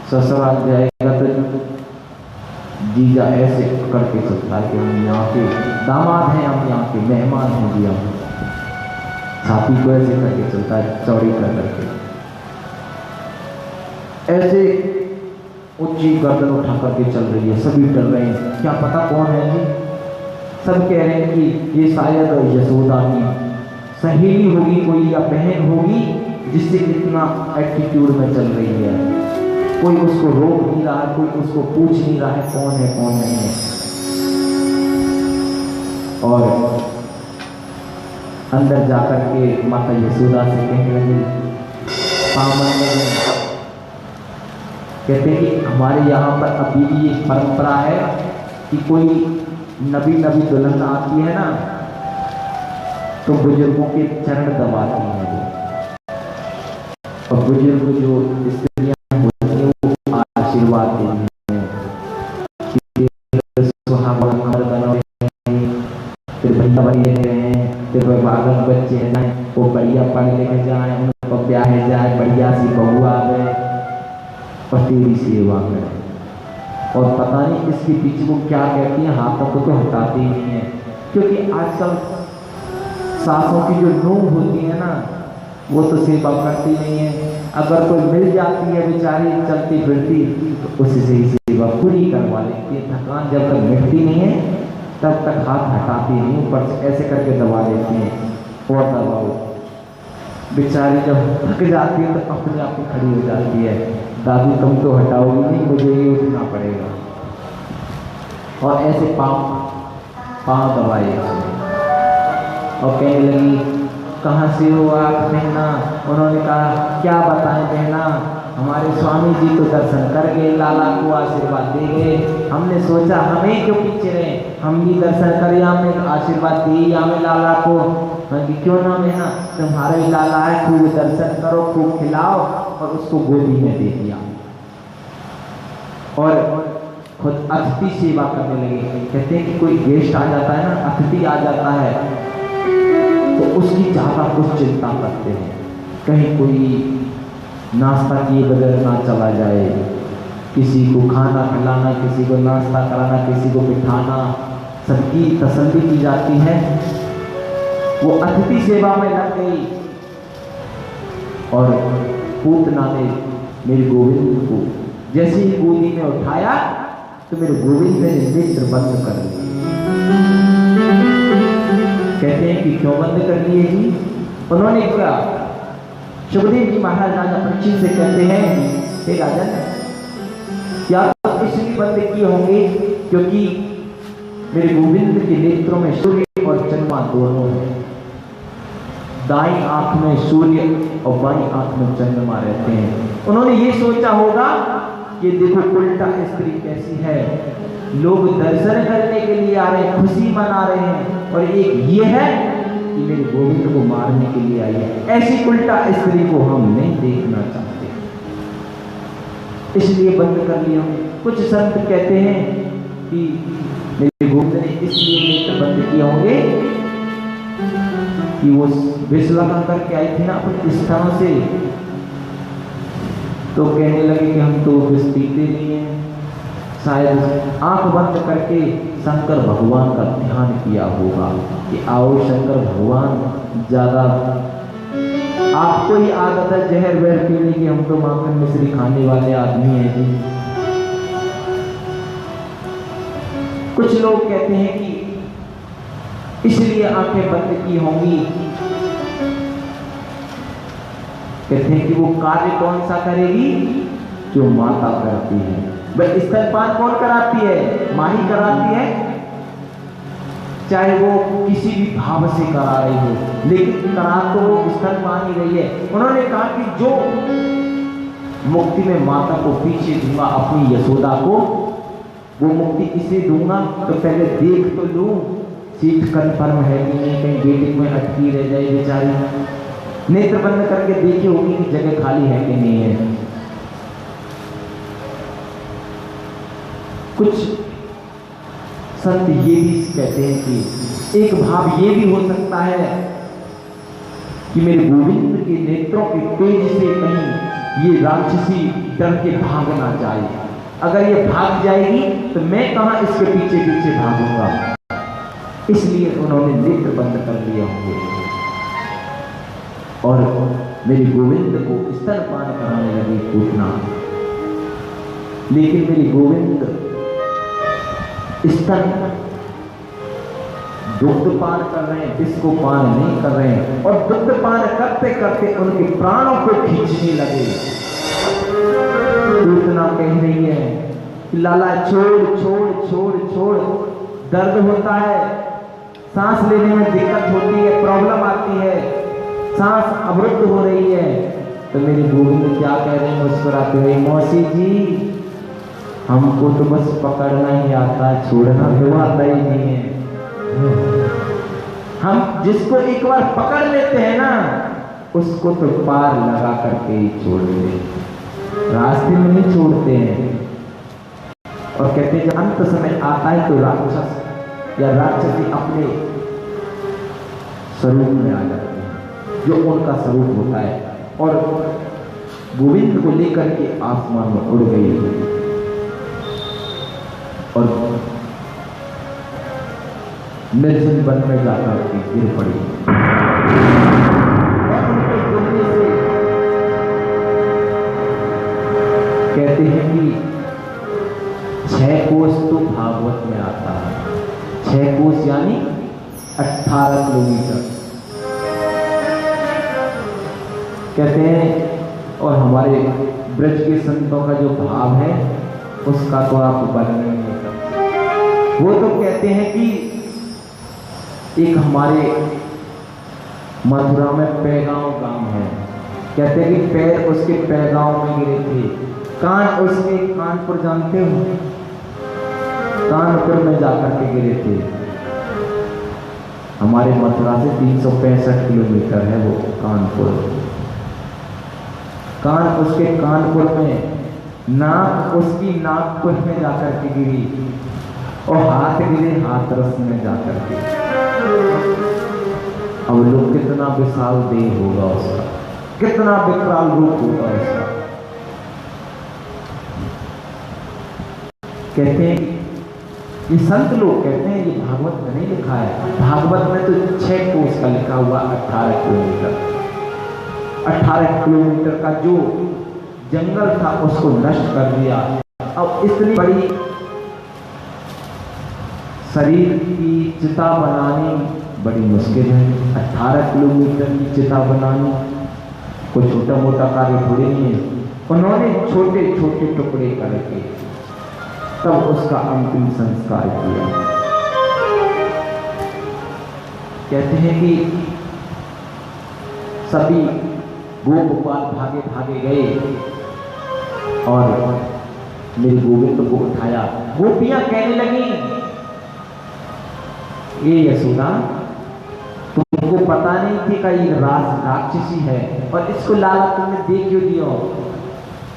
ससुराल जाएगा तो जीजा ऐसे अकड़ के चलता है कि हम यहाँ के दामाद हैं, हम यहाँ के मेहमान हैं जी, हम छाती को ऐसे करके चलता है चौड़ी कर करके, ऐसे ऊंची गर्दन उठा करके चल रही है। सभी डर रहे हैं, क्या पता कौन है जी। सब कह रहे हैं कि ये शायद यशोदा की सहेली होगी कोई या बहन होगी, जिससे इतना एटीट्यूड में चल रही है। कोई उसको रोक नहीं रहा है, कोई उसको पूछ नहीं रहा है कौन है कौन नहीं है। और अंदर जाकर के माता यशोदा से कहने लगी, कहते हैं कि हमारे यहाँ पर अभी भी एक परंपरा है कि कोई नबी दुल्हन आती है ना तो बुजुर्गों के चरण दबाती है वो, और बुजुर्ग जो स्त्रियां होती हैं वो आशीर्वाद देती हैं, फिर भैया बनिए हैं, फिर बालक बच्चे हैं वो बढ़िया पढ़ लिख जाए, उनको ब्याह जाए, बढ़िया सी बहू आवे और तेरी सेवा करें। और पता नहीं इसके पीछे को क्या कहती हैं, हाथों को तो हटाते ही नहीं है। क्योंकि आजकल सासों की जो नूह होती है ना, वो तो सेवा करती नहीं है। अगर कोई मिल जाती है बेचारी चलती फिरती तो उससे ही सेवा पूरी करवा लेती है। थकान जब तक मिटती नहीं है तब तक हाथ हटाती नहीं, ऊपर से ऐसे करके दबा लेती हैं और दबाओ। बेचारी जब थक जाती है तो अपने आप ही खड़ी हो जाती है, दादी तुम तो हटाओगी नहीं, मुझे ही उठना पड़ेगा। और ऐसे पाँव दबाए और कहने लगी कहाँ से हो आप बहना। उन्होंने कहा क्या बताएं बहना, हमारे स्वामी जी तो दर्शन कर गए, लाला को आशीर्वाद दे गए, हमने सोचा हमें क्यों पीछे रहे, हम भी दर्शन करें, हमें आशीर्वाद दी हमें लाला को। कि क्यों ना बहना, तुम्हारा ही लाला है, खूब दर्शन करो, खूब खिलाओ। और उसको गोदी में दे दिया और खुद अतिथि सेवा करने लगे। कहते हैं कि कोई गेस्ट आ जाता है ना, अतिथि आ जाता है तो उसकी ज़्यादा कुछ चिंता करते हैं, कहीं कोई नाश्ता किए बगैर ना चला जाए, किसी को खाना खिलाना, किसी को नाश्ता कराना, किसी को बिठाना, सबकी तसल्ली की जाती है। वो अतिथि सेवा में लग गई और पूतना ने मेरे गोविंद को जैसे ही गोदी में उठाया तो मेरे गोविंद ने नेत्र बंद कर दिए। कहते हैं कि क्यों बंद कर दिए जी? उन्होंने क्या, सुखदेव जी महाराज राजा परीक्षित से कहते हैं हे राजन, क्या इसलिए बंद किए होंगे क्योंकि मेरे गोविंद के नेत्रों में सूर्य और चंद्रमा दोनों है। दाईं आंख में सूर्य और बाईं आंख में चंद्रमा रहते हैं। उन्होंने ये सोचा होगा कि देखो उल्टा स्त्री कैसी है, लोग दर्शन करने के लिए आ रहे हैं, खुशी मना रहे हैं, और एक ये है कि मेरे गोविंद को मारने के लिए आई है। ऐसी उल्टा स्त्री को हम नहीं देखना चाहते, इसलिए बंद कर लिया। कुछ संत कहते हैं कि मेरे गोविंद ने इसलिए नेत्र बंद किए होंगे कि वो विष लगा करके आई थी ना अपने स्थानों से, तो कहने लगे कि हम तो विष पीते नहीं हैं। शायद आंख बंद करके शंकर भगवान का ध्यान किया होगा कि आओ शंकर भगवान, ज्यादा आपको ही आदत है जहर वहर पीने की, हम तो माखन मिश्री खाने वाले आदमी हैं जी। कुछ लोग कहते हैं कि इसलिए आंखें बंद की होंगी, कहते हैं कि वो कार्य कौन सा करेगी जो माता करती है। वह स्तनपान कौन कराती है? माँ ही कराती है, चाहे वो किसी भी भाव से करा रही हो, लेकिन करा तो वो स्तनपान ही रही है। उन्होंने कहा कि जो मुक्ति में माता को पीछे दूंगा, अपनी यशोदा को वो मुक्ति इसे दूंगा तो पहले देख तो लूं सीट कन्फर्म है कि नहीं, कहीं गेट में अटकी रह जाए बेचारी। नेत्र बंद करके देखी होगी कि जगह खाली है कि नहीं है। कुछ संत ये भी कहते हैं कि एक भाव ये भी हो सकता है कि मेरे गोविंद के नेत्रों के तेज से कहीं ये राक्षसी डर के भाग ना जाए। अगर ये भाग जाएगी तो मैं कहां इसके पीछे पीछे भागूंगा, इसलिए उन्होंने नेत्र बंद कर लिए होंगे और मेरे गोविंद को स्तनपान कराने लगी पूतना। लेकिन मेरे गोविंद स्तन दुग्धपान कर रहे हैं, विष को पान नहीं कर रहे हैं, और दुग्धपान करते करते उनके प्राणों को खींचने लगे। पूतना कह रही है कि लाला छोड़ छोड़ छोड़ छोड़, दर्द होता है, सांस लेने में दिक्कत होती है, प्रॉब्लम आती है, सांस अवरुद्ध हो रही है। तो मेरे गोविंद क्या कह रहे हैं मुस्कुराते हुए, मौसी जी हमको तो बस पकड़ना ही आता है, छोड़ना तो आता ही नहीं है। हम जिसको एक बार पकड़ लेते हैं ना उसको तो पार लगा करके ही छोड़ देते, रास्ते में नहीं छोड़ते हैं। और कहते हैं जब अंत समय आता है तो राक्षस या राक्षसी अपने स्वरूप में आ जाते हैं, जो उनका स्वरूप होता है, और गोविंद को लेकर के आसमान में उड़ गई। और निर्जन वन में जाकर के गिर पड़ी। और उनके गिरने से कहते हैं कि 6 कोस तो भागवत में आता है, 6 कोस यानी 18 किलोमीटर कहते हैं। और हमारे ब्रज के संतों का जो भाव है उसका तो आप वर्णन नहीं कर सकते। वो तो कहते हैं कि एक हमारे मथुरा में पैगांव गांव है, कहते हैं कि पैर उसके पैगांव में गिरे थे, कान उसके कानपुर जानते हो, कानपुर में जाकर के गिरे थे। हमारे मथुरा से 365 किलोमीटर है वो कानपुर। कान उसके कानपुर में, नाक उसकी नागपुर में जाकर के गिरी, और हाथ गिरे हाथरस में जाकर के। अब लोग कितना विशाल देह होगा उसका, कितना विकराल रूप होगा उसका। कहते हैं ये संत लोग कहते हैं, ये भागवत में नहीं लिखा है, भागवत में तो 6 कोस का लिखा हुआ 18 किलोमीटर। 18 किलोमीटर का जो जंगल था उसको नष्ट कर दिया। अब इतनी बड़ी शरीर की चिता बनानी बड़ी मुश्किल है। 18 किलोमीटर की चिता बनानी कोई छोटा मोटा कार्य थोड़ी नहीं है। उन्होंने छोटे छोटे टुकड़े करके तब उसका अंतिम संस्कार किया। कहते हैं कि सभी गोपाल भागे भागे गए और मेरे गोविंद को उठाया। गोपियां कहने लगी, ये यशोदा तुमको पता नहीं थी कि ये राक्षसी है और इसको लाला तुमने दे क्यों दिया?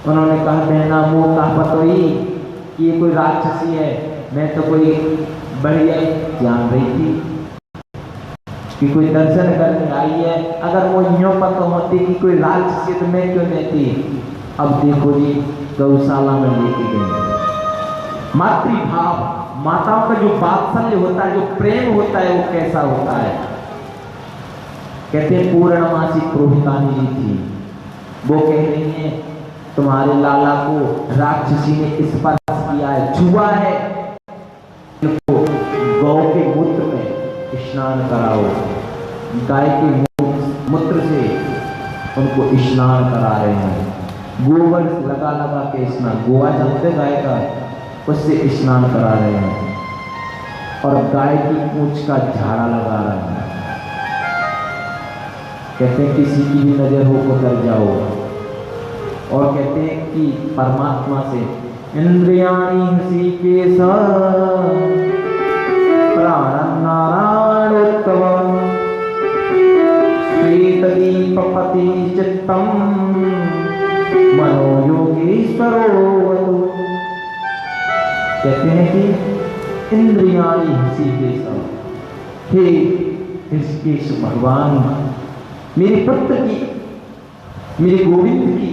उन्होंने कहा, बहना मोह का पतोई कि ये कोई राक्षसी है, मैं तो कोई बढ़िया जान रही थी कि कोई दर्शन करने आई है। अगर वो यूं पता होती कि कोई राक्षसी तो मैं क्यों देती। अब देखो जी गौशाला में लेके गए। मातृभाव, माताओं का जो वात्सल्य होता है, जो प्रेम होता है, वो कैसा होता है। कहते हैं पूर्णमासी पुरोहितानी जी थी, वो कह रही है तुम्हारे लाला को राक्षसी ने स्पर्श किया है, छुआ है, गौ के मूत्र में स्नान कराओ। गाय के मूत्र से उनको स्नान करा रहे हैं, गोबर लगा लगा के स्नान, गोवा जानते गाय का, उससे स्नान करा रहे हैं और गाय की पूंछ का झाड़ा लगा रहे हैं। कहते हैं किसी की भी नजर हो उतर जाओ। और कहते हैं कि परमात्मा से इंद्रियाणि हृषिकेश प्राणं नारायणोत्तमं श्वेतदीपपति चित्तं मनो योगेश्वरोऽवतु। कहते हैं कि इंद्रियाणि हृषिकेश, हे हृषिकेश भगवान, मेरे पुत्र की, मेरे गोविंद की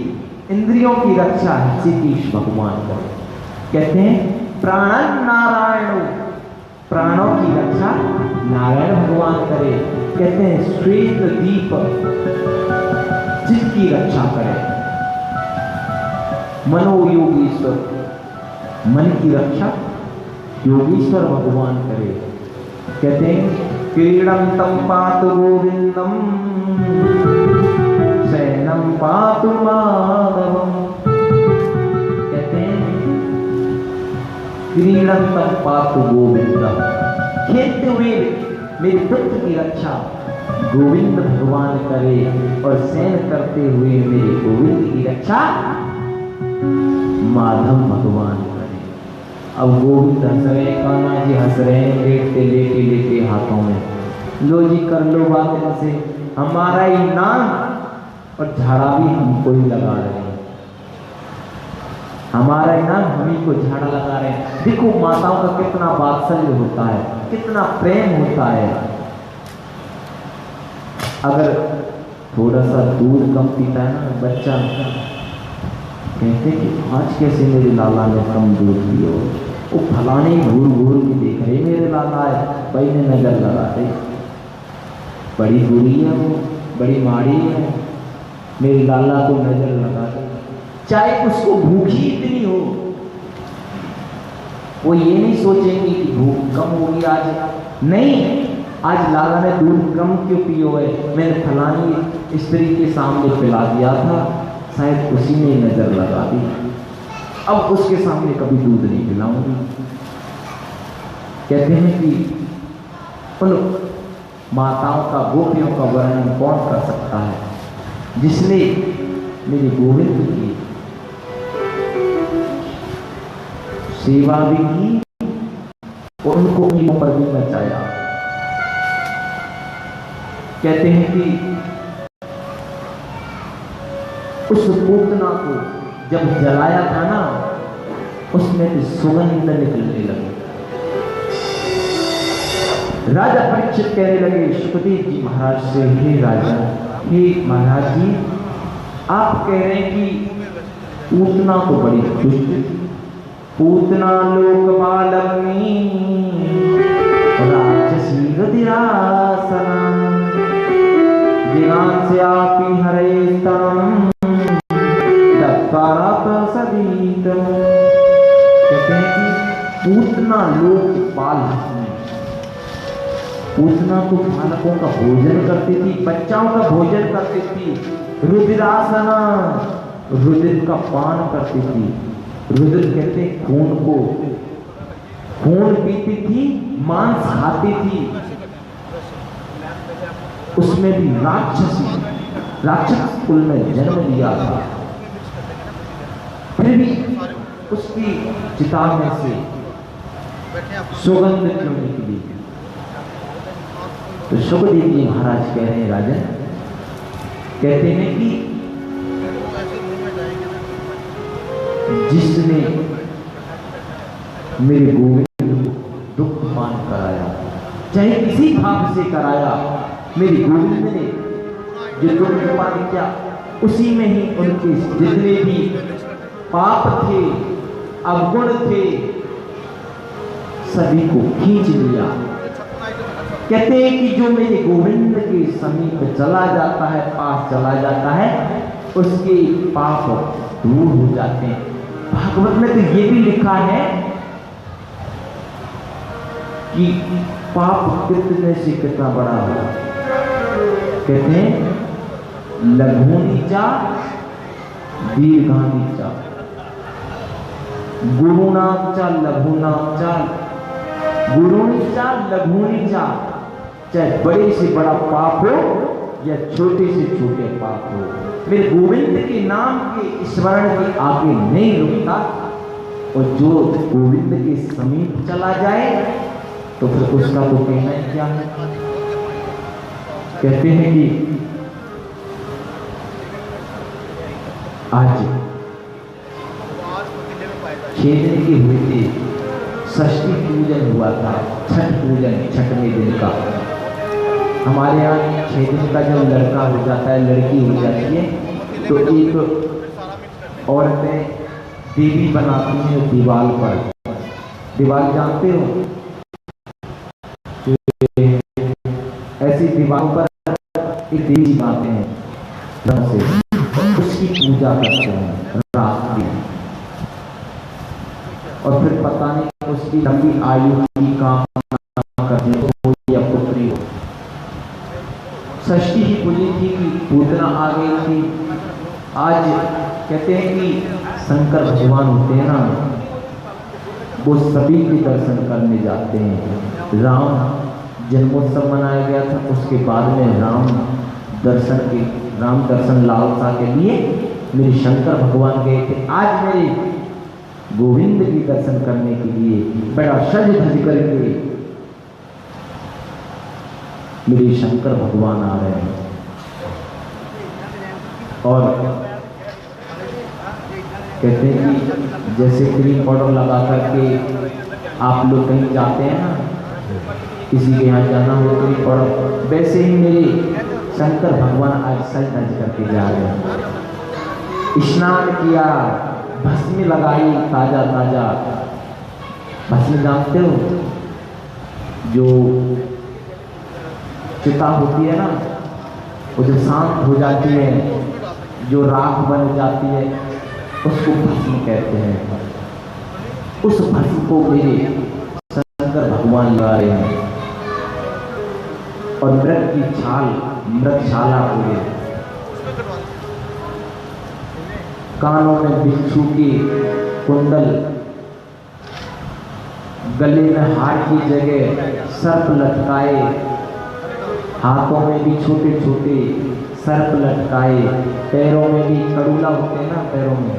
इंद्रियों की रक्षा ऋषिकेश भगवान को। कहते हैं प्राणं नारायण, प्राणों की रक्षा नारायण भगवान करे। कहते हैं श्वेत दीप जिसकी रक्षा करे। मनो योगेश्वर, मन की रक्षा योगेश्वर भगवान करे। कहते हैं क्रीडं तं पातु गोविंदम शयनं पातु माधवम। कहते हैं क्रीडं तं पातु गोविंदम, खेलते हुए मेरे पुत्र की रक्षा गोविंद भगवान करे और शयन करते हुए मेरे गोविंद की रक्षा माधव भगवान करे। अब गोविंद हंस रहे, कान्हा जी हंस रहे हैं, लेटे लेटे लेटे हाथों में, लो जी कर लो बात इनसे, हमारा ही नाम और झाड़ा भी हमको ही लगा रहे हैं, हमारा ही नाम हम ही को झाड़ा लगा रहे हैं। देखो माताओं का कितना वात्सल्य होता है, कितना प्रेम होता है। अगर थोड़ा सा दूध कम पीता है ना बच्चा, कहते कि आज कैसे मेरे लाला ने कम दूध पियो, वो फलाने घूर घूर के देख रहे मेरे लाला है, भाई ने नजर लगा दे, बड़ी बुरी है वो, बड़ी माड़ी है, मेरे लाला को नजर लगा दे। चाहे उसको भूख ही इतनी हो, वो ये नहीं सोचेंगे कि भूख कम होगी आज, नहीं, आज लाला ने दूध कम क्यों पियो है, मैंने फलानी स्त्री के सामने पिला दिया था, शायद उसी ने नजर लगा दी, अब उसके सामने कभी दूध नहीं पिलाऊंगी। कहते हैं कि उन माताओं का, गोपियों का वर्णन कौन कर सकता है जिसने मेरे गोविंद की सेवा भी की और उनको नींबों पर भी बचाया। कहते हैं कि उस पूतना को जब जलाया था ना, उसमें भी सुगंध निकलने लगी। राजा परीक्षित कहने लगे सुखदेव जी महाराज से, हे राजा, हे महाराज जी, आप कह रहे हैं कि पूतना तो बड़ी दुष्ट थी, पूतना लोकपालनी राक्षसी रुधिरासना जिनास्यापि हरे स्तनम दत्तारापसदीतम। कहते हैं कि पूतना लोकपाल, पूतना तो बालकों का भोजन करती थी, बच्चाओं का भोजन करती थी, रुधिरासना, रुधिर का पान करती थी। रुधिर कहते खून को, खून पीती थी, मांस खाती थी, उसमें भी राक्षस कुल में जन्म लिया था, फिर भी उसकी चिता में से सुगंध क्यों निकली। तो सुखदेव जी महाराज कह रहे हैं राजन, कहते हैं कि जिसने मेरे गोविंद को दुख पान कराया, चाहे किसी भाव से कराया, मेरे गोविंद ने जो दुख पान किया, उसी में ही उनके जितने भी पाप थे, अवगुण थे, सभी को खींच लिया। कहते हैं कि जो मेरे गोविंद के समीप चला जाता है, पास चला जाता है, उसके पाप दूर हो जाते हैं। भागवत में तो ये भी लिखा है कि पाप कितने से कितना बड़ा हो। कहते हैं लघुनीचा दीर्घानीचा गुरुनाचा लघुनाचा, गुरुनीचा लघुनीचा, चाहे बड़े से बड़ा पाप हो या छोटे से छोटे पाप हो, मेरे गोविंद के नाम के स्मरण के आगे नहीं रुकता। और जो गोविंद के समीप चला जाए तो फिर उसका तो कहना ही क्या है। कहते हैं कि आज 6 दिन के हुए थे, षष्ठी पूजन हुआ था, छठ पूजन, छठवें दिन का। हमारे यहाँ 6 दिन का जब लड़का हो जाता है, लड़की हो जाती है, तो एक औरतें देवी बनाती हैं दीवार पर। दीवार जानते हो, ऐसी दीवार पर एक देवी बनाते हैं, उसकी पूजा करते हैं रात में, और फिर पता नहीं उसकी लंबी आयु की कामना करने हो या पुत्री हो। षष्ठी ही पूजी थी कि पूतना आ गई थी। आज कहते हैं कि शंकर भगवान होते हैं ना, वो सभी के दर्शन करने जाते हैं। राम जन्मोत्सव मनाया गया था, उसके बाद में राम दर्शन लालसा के लिए मेरे शंकर भगवान गए थे। आज मेरे गोविंद की दर्शन करने के लिए बड़ा सज धज करके मेरे शंकर भगवान आ रहे हैं। और कहते हैं कि जैसे क्रीम पाउडर लगा करके आप लोग कहीं जाते हैं ना, किसी के यहाँ जाना हो क्रीम पाउडर, वैसे ही मेरे शंकर भगवान आज सज धज करके जा रहे हैं। स्नान किया, भस्म लगाई ताजा ताजा, भस्म जानते हो, जो चिता होती है ना, वो जब शांत हो जाती है, जो राख बन जाती है, उसको भस्म कहते हैं। उस भस्म को मेरे शंकर भगवान लगा रहे हैं और मृग की छाल मृगशाला हुए, कानों में बिच्छू की कुंडल, गले में हार की जगह सर्प लटकाए, हाथों में भी छोटे छोटे सर्प लटकाए, पैरों में भी कड़ूला होते हैं ना, पैरों में,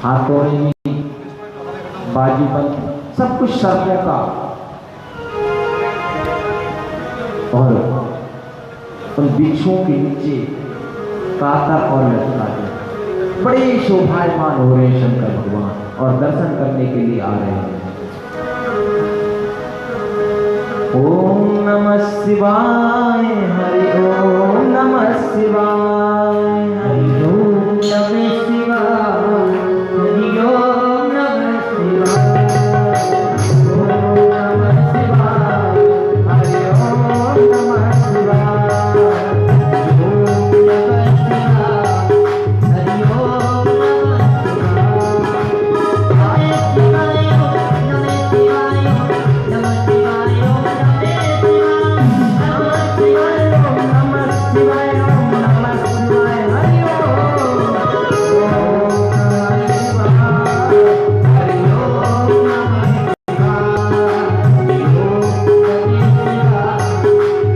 हाथों में भी बाजूबंद, सब कुछ सर्पों का, और उन बिच्छुओं के नीचे कातर और लटकाते, बड़े शोभायमान हो रहे हैं शंकर भगवान और दर्शन करने के लिए आ रहे हैं। ओम नमः शिवाय, हरि ओम नमः शिवाय, हरि ओम नमः शिवाय, हरि ओम नमः शिवाय, ओम नमः शिवाय, हरि ओम नमः शिवाय, ओम नमः शिवाय, हरि ओम नमः शिवाय, नमः शिवाय, नमः शिवाय, हरि ओम, ओम नमः शिवाय, हरि ओम नमः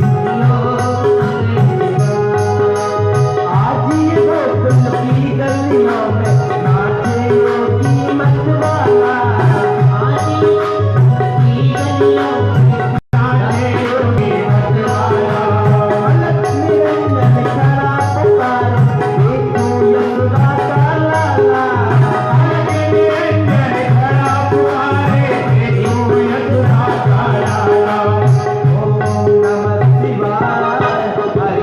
शिवाय, ओम नमः शिवाय। आज ये गोकुल की गलियों में नाचे योगी मतवाला, आज की गलियों में नाचे योगी मतवाला, अलग निरंजन खड़ा पुकार, देखो यशोदा का लाला, अलग निरंजन खड़ा पुकारे, देखो यशोदा का लाला। ओम नमः शिवाय, हरि ओम नमः शिवाय,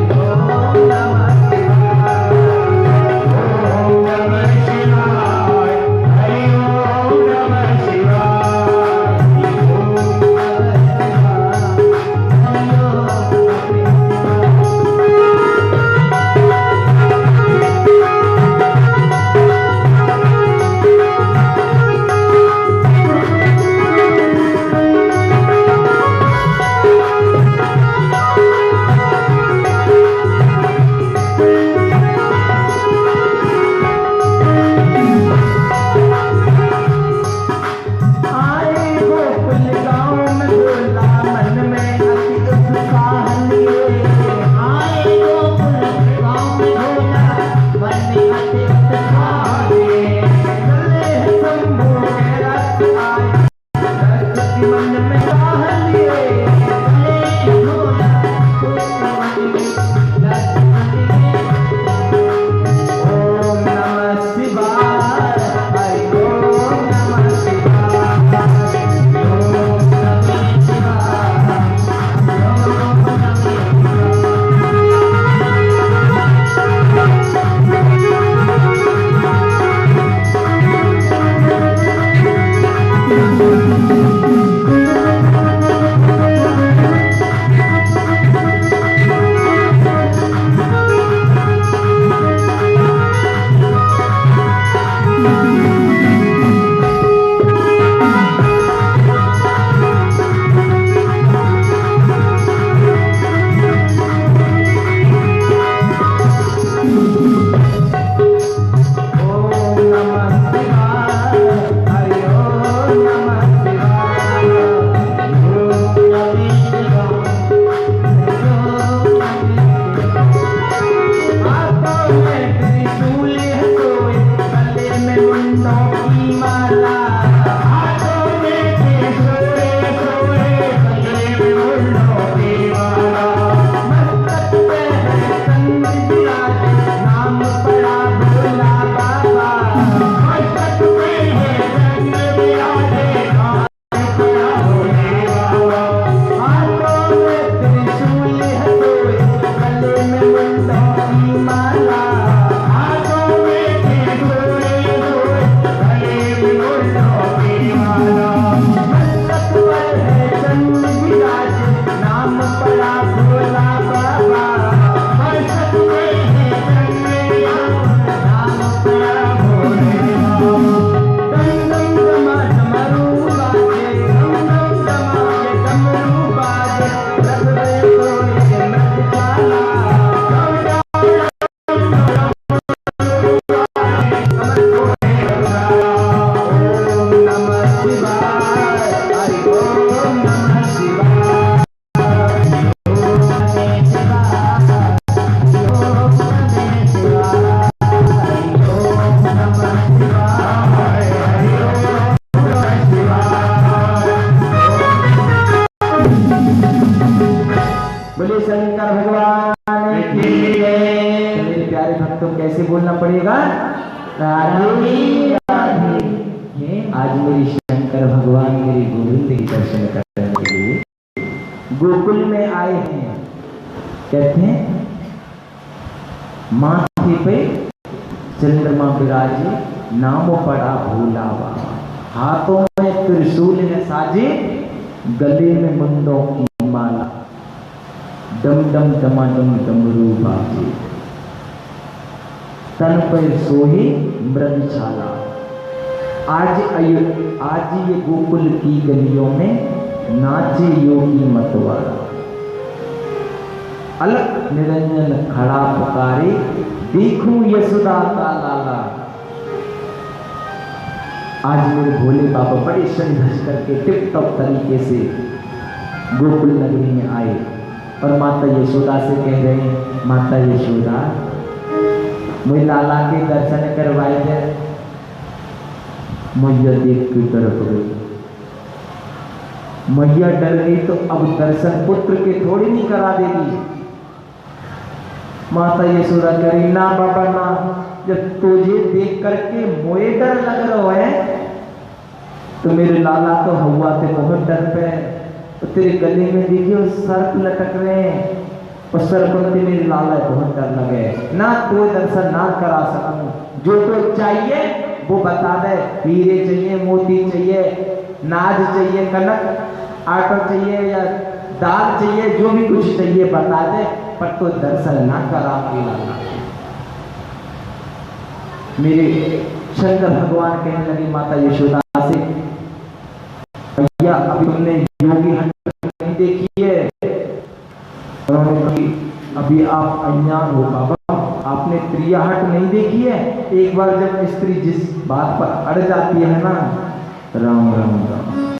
ओम नमः शिवाय, हरि ओम नमः शिवाय, ओम नमः आए गोकुल गाँव में भोला, मन में अति उत्साह लिए, आए गोकुल गाँव में भोला, मन में अति उत्साह लिए, चले शंभू के रथ आए, सरस्वती मन में चाह लिए, चले भोला तो मन में सरस्वती में। ओम नमः शिवाय, हरि ओम नमः शिवाय, ओम नमः शिवाय, ओम नमः शिवाय। तो मेरे प्यारे भक्तों कैसे बोलना पड़ेगा? राधे राधे। आज मेरी शंकर भगवान मेरी गोविंद के दर्शन करने के लिए गोकुल में आए हैं। कहते हैं माथे पे चंद्रमा विराजे, नाम पड़ा भोला बाबा, हाथों में त्रिशूल न साजे, गले में मुंडों की माला, डम डम डमाडम डमरू बाजे, तन पर सोहे मृगशाला। आज ये गोकुल की गलियों में नाचे योगी मतवाला, अलग निरंजन खड़ा पुकारे, देखूं यशोदा का लाला। आज मेरे भोले बाबा बड़े संघर्ष करके टिप टॉप तरीके से गोकुल नगरी में आए और माता यशोदा से कह रहे हैं, माता यशोदा मुझे लाला के दर्शन करवाए जाए। मैया देख के डर गई। मैया डर गई तो अब दर्शन पुत्र के थोड़ी नहीं करा देगी। माता यशोदा कह रही, ना बाबा ना, जब तुझे देख करके मोए डर लग रहा है तो मेरे लाला तो हुआ थे बहुत डर पे। तो तेरे गले में देखिए सर्प लटक रहे हैं और सर्प से मेरे लाला बहुत डर लगे ना, तो दर्शन ना करा सकूं। जो तो चाहिए वो बता दे, हीरे चाहिए, मोती चाहिए, नाज चाहिए, कनक आटा चाहिए या दाल चाहिए, जो भी कुछ चाहिए बता दे, पर तो दर्शन ना करा लाला। मेरे शंकर भगवान कहने लगी माता यशोदा से, भैया अभी तुमने योगी हंटर नहीं देखी है? उन्होंने कहा अभी आप अज्ञान हो बाबा, आपने त्रियाहट नहीं देखी है? एक बार जब स्त्री जिस बात पर अड़ जाती है ना, राम राम राम।